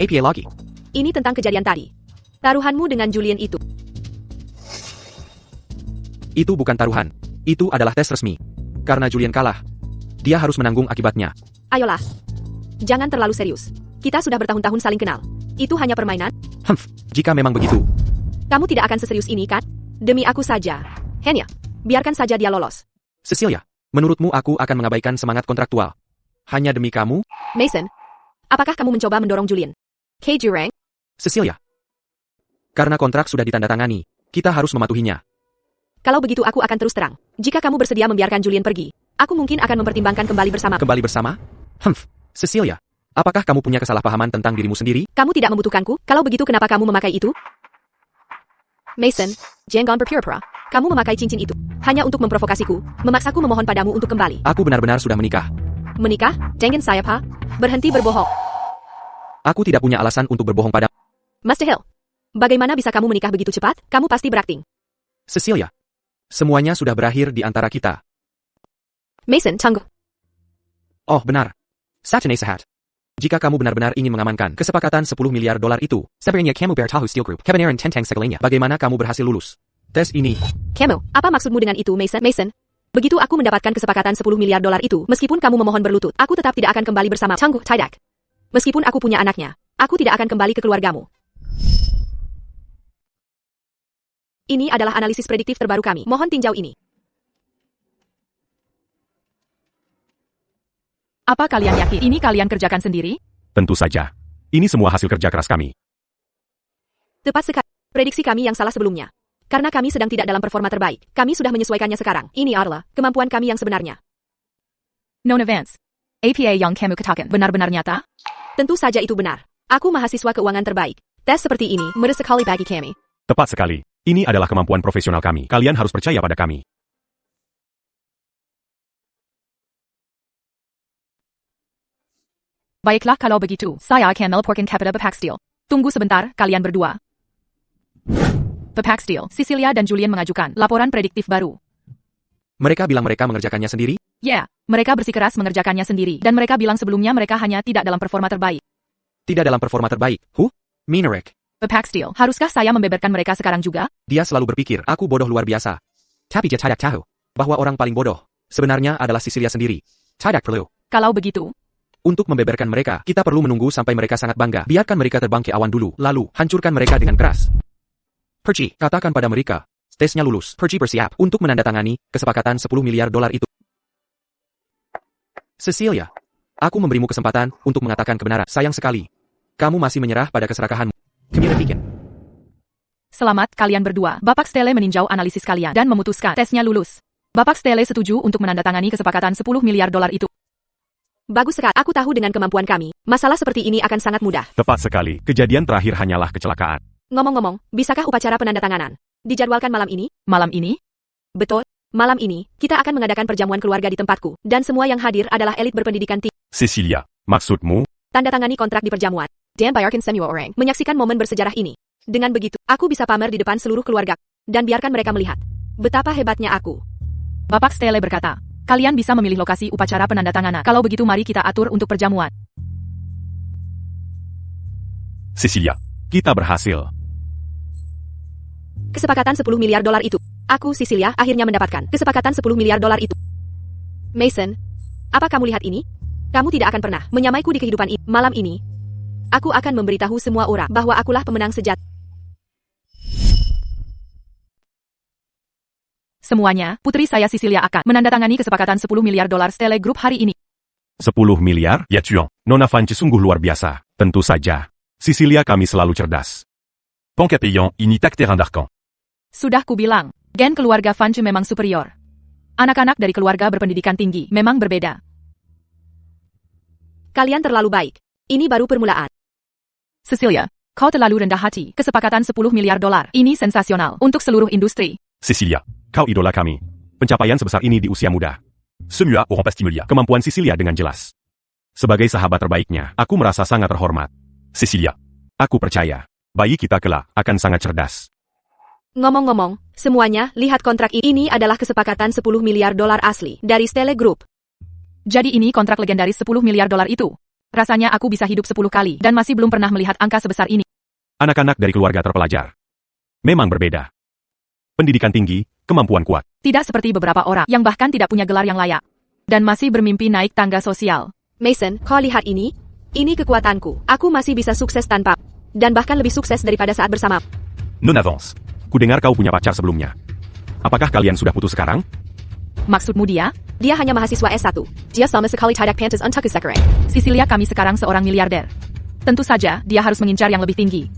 APA lagi. Ini tentang kejadian tadi. Taruhanmu dengan Julian itu. Itu bukan taruhan. Itu adalah tes resmi. Karena Julian kalah, dia harus menanggung akibatnya. Ayolah. Jangan terlalu serius. Kita sudah bertahun-tahun saling kenal. Itu hanya permainan. Jika memang begitu. Kamu tidak akan seserius ini, kan? Demi aku saja. Hanya, biarkan saja dia lolos. Cecilia, menurutmu aku akan mengabaikan semangat kontraktual? Hanya demi kamu? Mason, apakah kamu mencoba mendorong Julian? Jurang? Cecilia. Karena kontrak sudah ditandatangani, kita harus mematuhinya. Kalau begitu aku akan terus terang. Jika kamu bersedia membiarkan Julian pergi, aku mungkin akan mempertimbangkan kembali bersama. Kembali bersama? Cecilia, apakah kamu punya kesalahpahaman tentang dirimu sendiri? Kamu tidak membutuhkanku, kalau begitu kenapa kamu memakai itu? Mason, jangan berpura-pura. Kamu memakai cincin itu hanya untuk memprovokasiku, memaksaku memohon padamu untuk kembali. Aku benar-benar sudah menikah. Menikah? Jangan saya, Pak. Berhenti berbohong. Aku tidak punya alasan untuk berbohong pada Master Hill, bagaimana bisa kamu menikah begitu cepat? Kamu pasti berakting. Cecilia. Semuanya sudah berakhir di antara kita. Mason, tunggu. Oh, benar. Satane Sahat. Jika kamu benar-benar ingin mengamankan kesepakatan 10 miliar dolar itu, sebenarnya kamu bertahu Steel Group, kebenaran tentang segalanya. Bagaimana kamu berhasil lulus tes ini? Kamu, apa maksudmu dengan itu, Mason? Mason, begitu aku mendapatkan kesepakatan 10 miliar dolar itu, meskipun kamu memohon berlutut, aku tetap tidak akan kembali bersama Tunggu, Tidak. Meskipun aku punya anaknya, aku tidak akan kembali ke keluargamu. Ini adalah analisis prediktif terbaru kami. Mohon tinjau ini. Apa kalian yakin ini kalian kerjakan sendiri? Tentu saja. Ini semua hasil kerja keras kami. Tepat sekali. Prediksi kami yang salah sebelumnya. Karena kami sedang tidak dalam performa terbaik, kami sudah menyesuaikannya sekarang. Ini adalah kemampuan kami yang sebenarnya. Nona Vance. APA yang kamu katakan benar-benar nyata? Tentu saja itu benar. Aku mahasiswa keuangan terbaik. Tes seperti ini mudah sekali bagi kami. Tepat sekali. Ini adalah kemampuan profesional kami. Kalian harus percaya pada kami. Baiklah kalau begitu, saya akan melaporkan kepada Bapak Steele. Tunggu sebentar, kalian berdua. Bapak Steele, Cecilia dan Julian mengajukan laporan prediktif baru. Mereka bilang mereka mengerjakannya sendiri? Ya, mereka bersikeras mengerjakannya sendiri, dan mereka bilang sebelumnya mereka hanya tidak dalam performa terbaik. Tidak dalam performa terbaik. Minarek. Bapak Steele, haruskah saya membeberkan mereka sekarang juga? Dia selalu berpikir, aku bodoh luar biasa. Tapi dia tidak tahu bahwa orang paling bodoh sebenarnya adalah Cecilia sendiri. Tidak perlu. Kalau begitu, Untuk membeberkan mereka, kita perlu menunggu sampai mereka sangat bangga. Biarkan mereka terbang ke awan dulu, lalu hancurkan mereka dengan keras. Perci, katakan pada mereka. Tesnya lulus. Perci bersiap untuk menandatangani kesepakatan 10 miliar dolar itu. Cecilia, aku memberimu kesempatan untuk mengatakan kebenaran. Sayang sekali. Kamu masih menyerah pada keserakahanmu. Kemirikan. selamat kalian berdua. Bapak Stele meninjau analisis kalian dan memutuskan tesnya lulus. Bapak Stele setuju untuk menandatangani kesepakatan 10 miliar dolar itu. Bagus sekali. Aku tahu dengan kemampuan kami, masalah seperti ini akan sangat mudah. Tepat sekali. Kejadian terakhir hanyalah kecelakaan. Ngomong-ngomong, bisakah upacara penandatanganan dijadwalkan malam ini? Malam ini? Betul. Malam ini, kita akan mengadakan perjamuan keluarga di tempatku, dan semua yang hadir adalah elit berpendidikan tinggi. Cecilia, maksudmu? Tanda tangani kontrak di perjamuan. Dan bayarkan semua orang menyaksikan momen bersejarah ini. Dengan begitu, aku bisa pamer di depan seluruh keluarga, dan biarkan mereka melihat betapa hebatnya aku. Bapak Stele berkata, kalian bisa memilih lokasi upacara penandatanganan. Kalau begitu mari kita atur untuk perjamuan. Cecilia, kita berhasil. Kesepakatan 10 miliar dolar itu. Aku, Cecilia, akhirnya mendapatkan kesepakatan 10 miliar dolar itu. Mason, apa kamu lihat ini? Kamu tidak akan pernah menyamaiku di kehidupan ini. Malam ini, aku akan memberitahu semua orang bahwa akulah pemenang sejati. Semuanya, putri saya Cecilia akan menandatangani kesepakatan 10 miliar dolar Stele Group hari ini. 10 miliar? Ya Tuan, Nona Vance sungguh luar biasa. Tentu saja. Cecilia kami selalu cerdas. Pancapéan, Initak Terrain d'Arcan. Sudah kubilang, gen keluarga Vance memang superior. Anak-anak dari keluarga berpendidikan tinggi memang berbeda. Kalian terlalu baik. Ini baru permulaan. Cecilia, kau terlalu rendah hati. Kesepakatan 10 miliar dolar. Ini sensasional untuk seluruh industri. Cecilia, kau idola kami. Pencapaian sebesar ini di usia muda. Semua orang pasti melihat. Kemampuan Cecilia dengan jelas. Sebagai sahabat terbaiknya, aku merasa sangat terhormat. Cecilia, aku percaya, bayi kita kelak akan sangat cerdas. Ngomong-ngomong, semuanya, lihat kontrak ini adalah kesepakatan 10 miliar dolar asli dari Stele Group. Jadi ini kontrak legendaris 10 miliar dolar itu. Rasanya aku bisa hidup 10 kali dan masih belum pernah melihat angka sebesar ini. Anak-anak dari keluarga terpelajar. Memang berbeda. Pendidikan tinggi, kemampuan kuat. Tidak seperti beberapa orang yang bahkan tidak punya gelar yang layak. Dan masih bermimpi naik tangga sosial. Mason, kau lihat ini? Ini kekuatanku. Aku masih bisa sukses tanpa. Dan bahkan lebih sukses daripada saat bersama. Nona Vance. Kudengar kau punya pacar sebelumnya. Apakah kalian sudah putus sekarang? Maksudmu dia? Dia hanya mahasiswa S1. Dia sama sekali tidak pantas untuk sekarang. Cecilia kami sekarang seorang miliarder. Tentu saja, dia harus mengincar yang lebih tinggi.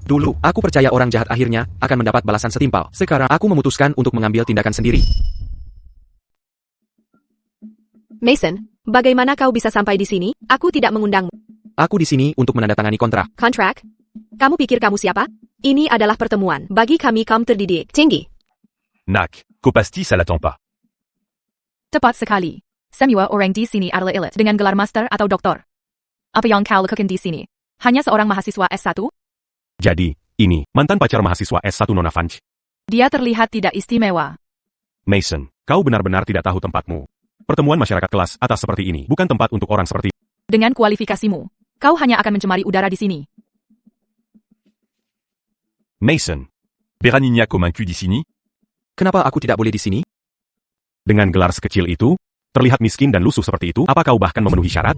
Dulu, aku percaya orang jahat akhirnya akan mendapat balasan setimpal. Sekarang, aku memutuskan untuk mengambil tindakan sendiri. Mason, bagaimana kau bisa sampai di sini? Aku tidak mengundangmu. Aku di sini untuk menandatangani kontrak. Kontrak? Kamu pikir kamu siapa? Ini adalah pertemuan bagi kami kaum terdidik tinggi. Nak, Kopasti ça l'attend pas. Tepat sekali. Semua orang di sini adalah elit dengan gelar master atau doktor. Apa yang kau lakukan di sini? Hanya seorang mahasiswa S1? Jadi, ini, mantan pacar mahasiswa S1 Nona Vanch. Dia terlihat tidak istimewa. Mason, kau benar-benar tidak tahu tempatmu. Pertemuan masyarakat kelas atas seperti ini bukan tempat untuk orang seperti. Dengan kualifikasimu, kau hanya akan mencemari udara di sini. Mason. Beranigna convaincu di sini? Kenapa aku tidak boleh di sini? Dengan gelar sekecil itu, terlihat miskin dan lusuh seperti itu, apa kau bahkan memenuhi syarat?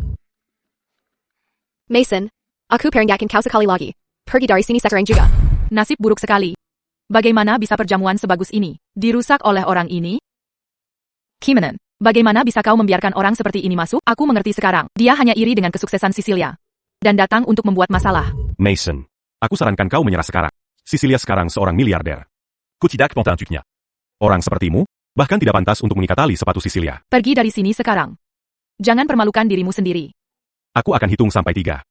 Mason, aku peringatkan kau sekali lagi. Pergi dari sini sekarang juga. Nasib buruk sekali. Bagaimana bisa perjamuan sebagus ini dirusak oleh orang ini? Kimanan, bagaimana bisa kau membiarkan orang seperti ini masuk? Aku mengerti sekarang. Dia hanya iri dengan kesuksesan Cecilia. Dan datang untuk membuat masalah. Mason, aku sarankan kau menyerah sekarang. Cecilia sekarang seorang miliarder. Kotidak Pantin Tuknia. Orang sepertimu, bahkan tidak pantas untuk mengikat tali sepatu Cecilia. Pergi dari sini sekarang. Jangan permalukan dirimu sendiri. Aku akan hitung sampai 3.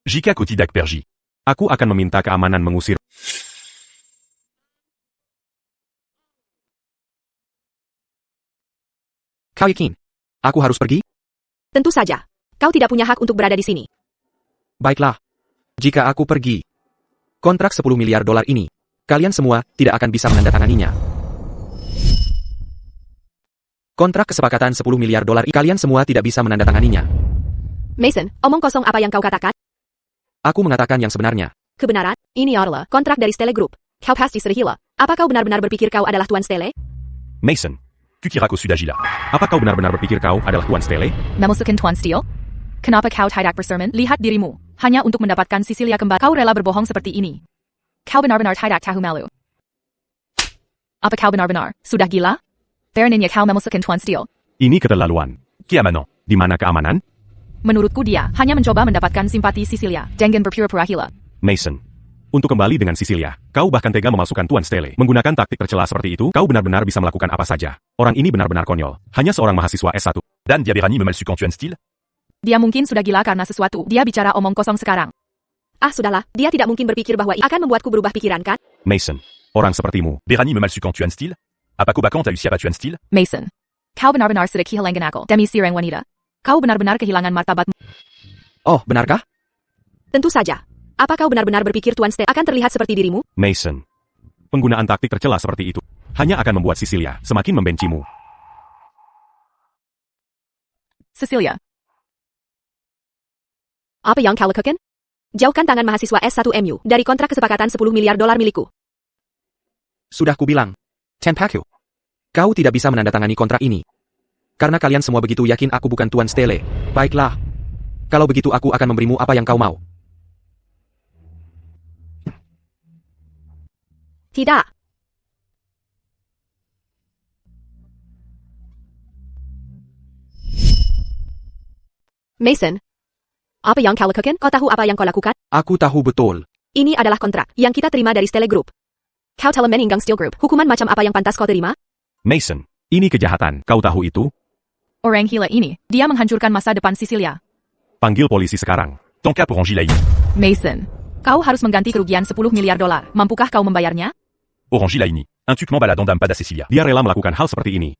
Jika Kotidak Perji. Aku akan meminta keamanan mengusir. Kau yakin? Aku harus pergi? Tentu saja. Kau tidak punya hak untuk berada di sini. Baiklah. Jika aku pergi, kontrak 10 miliar dolar ini, kalian semua tidak akan bisa menandatanganinya. Kontrak kesepakatan 10 miliar dolar ini, kalian semua tidak bisa menandatanganinya. Mason, omong kosong apa yang kau katakan? Aku mengatakan yang sebenarnya. Kebenaran, ini adalah kontrak dari Stele Group. Kau pasti serhila. Apa kau benar-benar berpikir kau adalah Tuan Stele? Mason, Tu kira ko Sudagila. apa kau benar-benar berpikir kau adalah Tuan Stele? Memusuhkan Tuan Steele? Kenapa kau tidak bersermon? Lihat dirimu. Hanya untuk mendapatkan Cecilia kembali. Kau rela berbohong seperti ini. Kau benar-benar tidak tahu malu. Apa kau benar-benar sudah gila? Beraninya kau memusuhkan Tuan Steele. Ini keterlaluan. Qui a maintenant? Di mana keamanan? Menurutku dia hanya mencoba mendapatkan simpati Cecilia dengan berpura-pura gila. Mason, untuk kembali dengan Cecilia, kau bahkan tega memasukkan Tuan Stele. Menggunakan taktik tercela seperti itu, kau benar-benar bisa melakukan apa saja. Orang ini benar-benar konyol. Hanya seorang mahasiswa S1. Dan dia Berani me mal su quand tu en style? Dia mungkin sudah gila karena sesuatu. Dia bicara omong kosong sekarang. Ah sudahlah, dia tidak mungkin berpikir bahwa akan membuatku berubah pikiran kan? Mason, orang sepertimu. Berani me mal su quand tu en style? Apa ko bakant t'as pas tu en style? Mason, kau benar-benar sudah kehilangan akal. Demi seorang wanita. Kau benar-benar kehilangan martabatmu. Oh, benarkah? Tentu saja. Apa kau benar-benar berpikir Tuan Stele akan terlihat seperti dirimu? Mason, penggunaan taktik tercela seperti itu hanya akan membuat Cecilia semakin membencimu. Cecilia, Apa yang kau lakukan? Jauhkan tangan mahasiswa S1 MU dari kontrak kesepakatan 10 miliar dolar milikku. Sudah kubilang. Tenpaku. Kau tidak bisa menandatangani kontrak ini. Karena kalian semua begitu yakin aku bukan Tuan Stele. Baiklah. Kalau begitu aku akan memberimu apa yang kau mau. Tidak. Mason, apa yang kau lakukan? Kau tahu apa yang kau lakukan? Aku tahu betul. Ini adalah kontrak yang kita terima dari Stele Group. Kau telah meninggang Steel Group. Hukuman macam apa yang pantas kau terima? Mason, ini kejahatan. Kau tahu itu? orang gila ini, dia menghancurkan masa depan Cecilia. Panggil polisi sekarang. Ton cas pour Angie Laïni. Mason, kau harus mengganti kerugian 10 miliar dolar. Mampukah kau membayarnya? Orangi Laïni. Un tuquement baladant d'Ampada Cecilia. Dia rela melakukan hal seperti ini.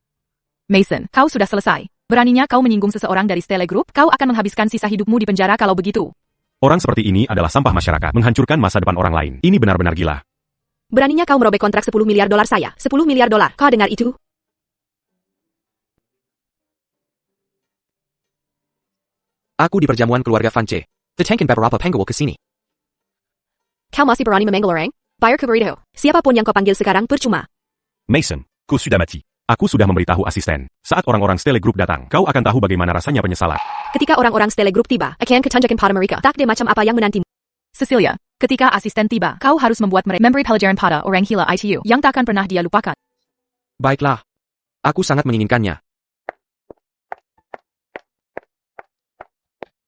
Mason, kau sudah selesai. Beraninya kau menyinggung seseorang dari Stele Group, kau akan menghabiskan sisa hidupmu di penjara kalau begitu. Orang seperti ini adalah sampah masyarakat, menghancurkan masa depan orang lain. Ini benar-benar gila. Beraninya kau merobek kontrak 10 miliar dolar saya. 10 miliar dolar. Kau dengar itu? Aku di perjamuan keluarga Vance. Tetangkan beberapa pengawal ke sini. Kau masih berani memanggil orang? Bayar ke burrito. Siapapun yang kau panggil sekarang percuma. Mason, Ko Sudamati. aku sudah memberitahu asisten. Saat orang-orang Stele Group datang, kau akan tahu bagaimana rasanya penyesalan. Ketika orang-orang Stele Group tiba, akan ketanjakan pada mereka. Tak ada macam apa yang menantimu. Cecilia, ketika asisten tiba, kau harus membuat mereka memberi pelajaran pada orang gila ITU yang takkan pernah dia lupakan. Baiklah. Aku sangat menginginkannya.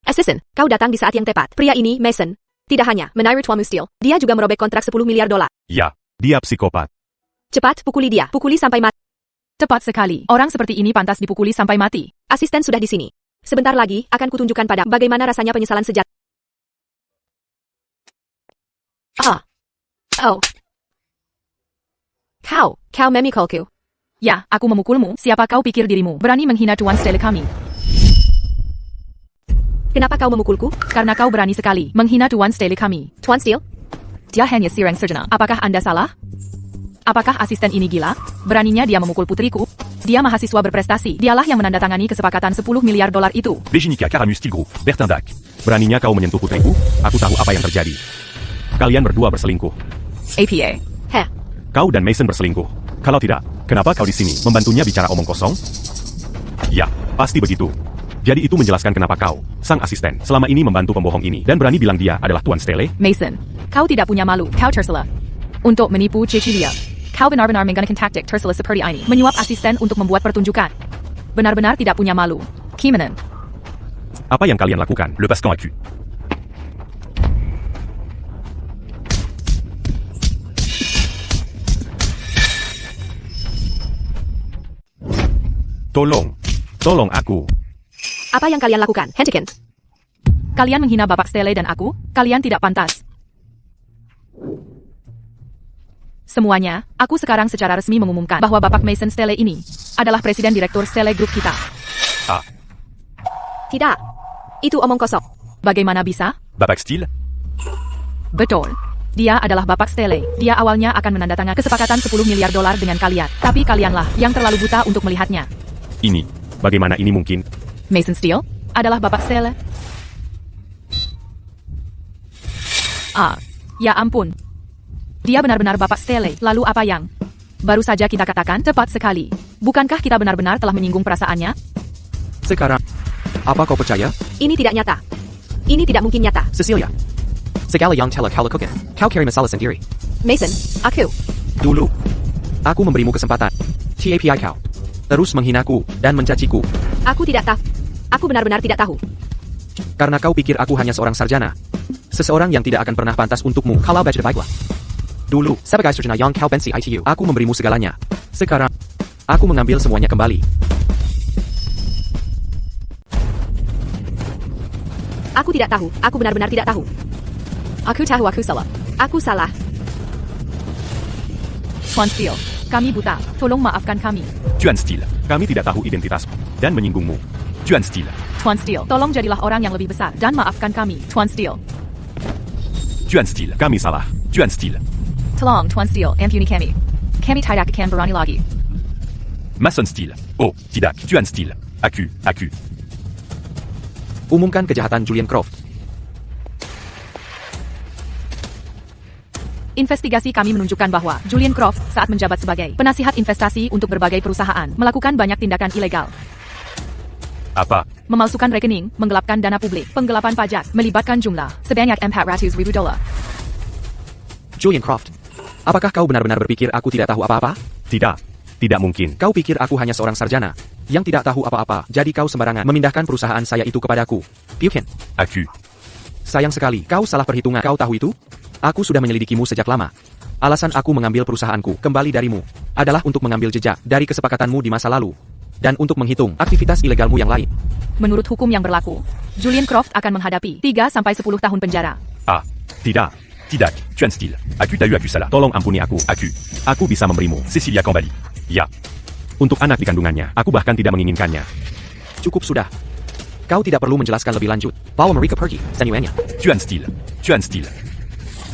Assistant, kau datang di saat yang tepat. Pria ini, Mason, tidak hanya meniru tuamu Steele, dia juga merobek kontrak 10 miliar dolar. Ya. Dia psikopat. Cepat, pukuli dia. Pukuli sampai mati. Tepat sekali. Orang seperti ini pantas dipukuli sampai mati. Asisten sudah di sini. Sebentar lagi, akan kutunjukkan pada bagaimana rasanya penyesalan sejati. Oh. Kau memikulku. Ya, aku memukulmu. Siapa kau pikir dirimu? Berani menghina Tuan Stele kami. Kenapa kau memukulku? Karena kau berani sekali menghina Tuan Stele kami. Tuan Steele? Dia hanya seorang sarjana. Apakah Anda salah? Apakah asisten ini gila? Beraninya dia memukul putriku? Dia mahasiswa berprestasi. Dialah yang menandatangani kesepakatan 10 miliar dolar itu. Bejinica, Caramus, Steel Group, Bertindac. Beraninya kau menyentuh putriku? Aku tahu apa yang terjadi. Kalian berdua berselingkuh. APA. Heh. Kau dan Mason berselingkuh. Kalau tidak, kenapa kau di sini membantunya bicara omong kosong? Ya, pasti begitu. Jadi itu menjelaskan kenapa kau, sang asisten, selama ini membantu pembohong ini dan berani bilang dia adalah Tuan Stele? Mason, kau tidak punya malu. Kau tersela. Untuk menipu Cecilia. Kau benar-benar menggunakan taktik tersela seperti ini. Menyuap asisten untuk membuat pertunjukan. Benar-benar tidak punya malu. Kimanan. Apa yang kalian lakukan? Le Pascan accu. Tolong aku. Apa yang kalian lakukan, Hentikin? Kalian menghina Bapak Stele dan aku? Kalian tidak pantas. Semuanya, aku sekarang secara resmi mengumumkan bahwa Bapak Mason Stele ini adalah Presiden Direktur Stele Group kita. Ah, Tidak. Itu omong kosong. Bagaimana bisa? Bapak Steel? Betul. Dia adalah Bapak Stele. Dia awalnya akan menandatangani kesepakatan 10 miliar dolar dengan kalian. Tapi kalianlah yang terlalu buta untuk melihatnya. Ini, bagaimana ini mungkin? Mason Steel adalah Bapak Stele. Ya ampun. Dia benar-benar Bapak Stele. Lalu apa yang baru saja kita katakan? Tepat sekali. Bukankah kita benar-benar telah menyinggung perasaannya? Sekarang, apa kau percaya? Ini tidak nyata. Ini tidak mungkin nyata. Cecilia. Segala yang telah kau lakukan, kau carry masalah sendiri. Mason, aku. Dulu, aku memberimu kesempatan. TAPI kau. Terus menghinaku dan mencaciku. Aku tidak tahu. Aku benar-benar tidak tahu. Karena kau pikir aku hanya seorang sarjana. Seseorang yang tidak akan pernah pantas untukmu kalau baca baiklah. Dulu, sebagai sarjana yang kau pensi ITU, aku memberimu segalanya. Sekarang, aku mengambil semuanya kembali. Aku tidak tahu. Aku benar-benar tidak tahu. Aku tahu aku salah. Aku salah. Tuan Steel, kami buta. Tolong maafkan kami. Tuan Steel. Kami tidak tahu identitasmu dan menyinggungmu. Tuan Steel. Tuan Steel, tolong jadilah orang yang lebih besar dan maafkan kami. Tuan Steel. Tuan Steel. Kami salah. Tuan Steel. Tolong Tuan Steel, ampuni kami. Kami tidak akan berani lagi. Mason Steel. Oh, tidak. Tuan Steel. Accu. Umumkan kejahatan Julian Croft. Investigasi kami menunjukkan bahwa Julian Croft saat menjabat sebagai penasihat investasi untuk berbagai perusahaan melakukan banyak tindakan ilegal. Apa? Memalsukan rekening, menggelapkan dana publik, penggelapan pajak, melibatkan jumlah sebanyak 400 ribu dolar. Julian Croft. Apakah kau benar-benar berpikir aku tidak tahu apa-apa? Tidak mungkin. Kau pikir aku hanya seorang sarjana yang tidak tahu apa-apa, jadi kau sembarangan memindahkan perusahaan saya itu kepadaku. Piukin. Accu. Sayang sekali, kau salah perhitungan. Kau tahu itu? Aku sudah menyelidikimu sejak lama. Alasan aku mengambil perusahaanku kembali darimu adalah untuk mengambil jejak dari kesepakatanmu di masa lalu dan untuk menghitung aktivitas ilegalmu yang lain. Menurut hukum yang berlaku, Julian Croft akan menghadapi 3-10 tahun penjara. Ah, Tidak. Tuan Steel. Accu t'as eu accu salah. Tolong ampuni aku. Accu. Aku bisa memberimu. Cecilia Cambali. Ya. Untuk anak di kandungannya, aku bahkan tidak menginginkannya. Cukup sudah. Kau tidak perlu menjelaskan lebih lanjut. Bawa mereka pergi, senyumannya. Tuan Steel.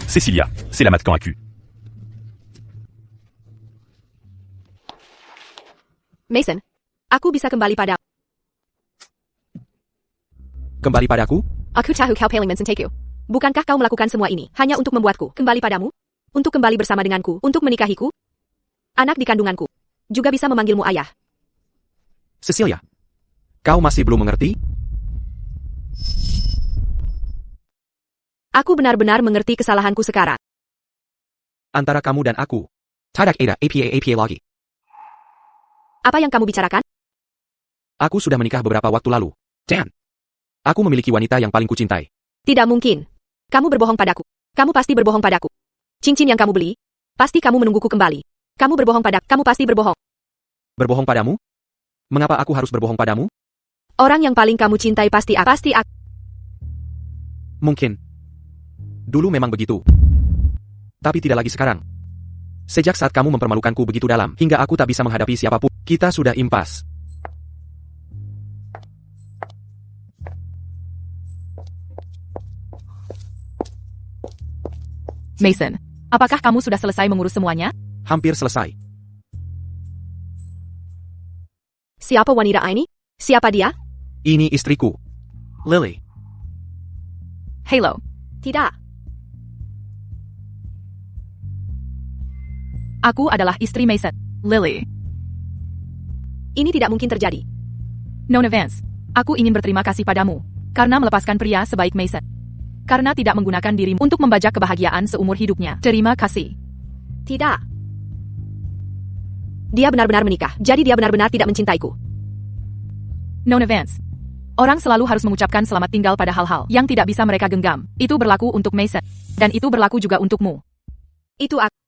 Cecilia, c'est la mat quand accu. Mason, aku bisa kembali pada... Kembali padaku? Aku tahu kau paling mencintai. Bukankah kau melakukan semua ini hanya untuk membuatku kembali padamu? Untuk kembali bersama denganku? Untuk menikahiku? Anak di kandunganku juga bisa memanggilmu ayah. Cecilia. Kau masih belum mengerti? Aku benar-benar mengerti kesalahanku sekarang. Antara kamu dan aku. Tidak ada APA lagi. Apa yang kamu bicarakan? Aku sudah menikah beberapa waktu lalu. Dan aku memiliki wanita yang paling kucintai. Tidak mungkin. Kamu berbohong padaku. Kamu pasti berbohong padaku. Cincin yang kamu beli, pasti kamu menungguku kembali. Kamu berbohong padaku. Kamu pasti berbohong. Berbohong padamu? Mengapa aku harus berbohong padamu? Orang yang paling kamu cintai pasti aku. Mungkin. Dulu memang begitu. Tapi tidak lagi sekarang. Sejak saat kamu mempermalukanku begitu dalam, hingga aku tak bisa menghadapi siapapun, kita sudah impas. Mason, apakah kamu sudah selesai mengurus semuanya? Hampir selesai. Siapa wanita ini? Siapa dia? Ini istriku. Lily. Halo. Tidak. Aku adalah istri Mason, Lily. Ini tidak mungkin terjadi. Nona Vance, aku ingin berterima kasih padamu karena melepaskan pria sebaik Mason. Karena tidak menggunakan dirimu untuk membajak kebahagiaan seumur hidupnya. Terima kasih. Tidak. Dia benar-benar menikah, jadi dia benar-benar tidak mencintaiku. Nona Vance, orang selalu harus mengucapkan selamat tinggal pada hal-hal yang tidak bisa mereka genggam. Itu berlaku untuk Mason. Dan itu berlaku juga untukmu. Itu aku.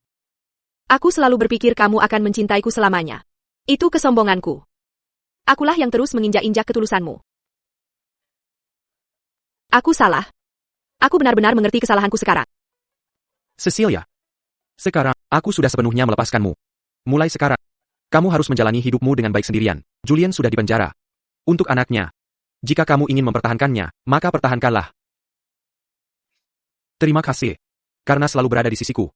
Aku selalu berpikir kamu akan mencintaiku selamanya. Itu kesombonganku. Akulah yang terus menginjak-injak ketulusanmu. Aku salah. Aku benar-benar mengerti kesalahanku sekarang. Cecilia. Sekarang, aku sudah sepenuhnya melepaskanmu. Mulai sekarang, kamu harus menjalani hidupmu dengan baik sendirian. Julian sudah dipenjara. Untuk anaknya. Jika kamu ingin mempertahankannya, maka pertahankanlah. Terima kasih. Karena selalu berada di sisiku.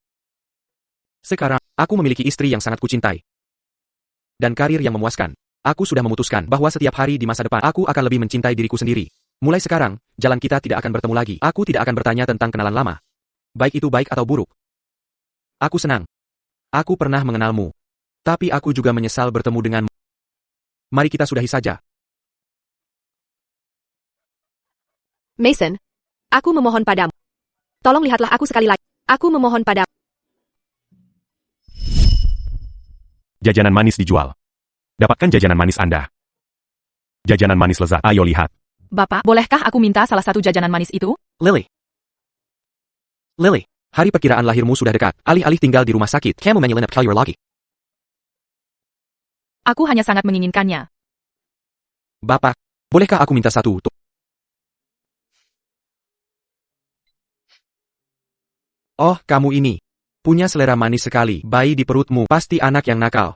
Sekarang, aku memiliki istri yang sangat kucintai. Dan karir yang memuaskan. Aku sudah memutuskan bahwa setiap hari di masa depan, aku akan lebih mencintai diriku sendiri. Mulai sekarang, jalan kita tidak akan bertemu lagi. Aku tidak akan bertanya tentang kenalan lama. Baik itu baik atau buruk. Aku senang. Aku pernah mengenalmu. Tapi aku juga menyesal bertemu denganmu. Mari kita sudahi saja. Mason, aku memohon padamu. Tolong lihatlah aku sekali lagi. Aku memohon padamu. Jajanan manis dijual. Dapatkan jajanan manis Anda. Jajanan manis lezat, ayo lihat. Bapak, bolehkah aku minta salah satu jajanan manis itu? Lily. Lily, hari perkiraan lahirmu sudah dekat. Alih-alih tinggal di rumah sakit, kamu menyelinap kali lagi. Aku hanya sangat menginginkannya. Bapak, bolehkah aku minta satu untuk... Oh, kamu ini. Punya selera manis sekali. Bayi di perutmu pasti anak yang nakal.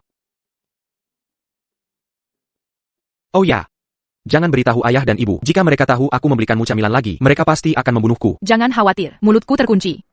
Oh ya. Jangan beritahu ayah dan ibu. Jika mereka tahu aku membelikanmu camilan lagi, mereka pasti akan membunuhku. Jangan khawatir, mulutku terkunci.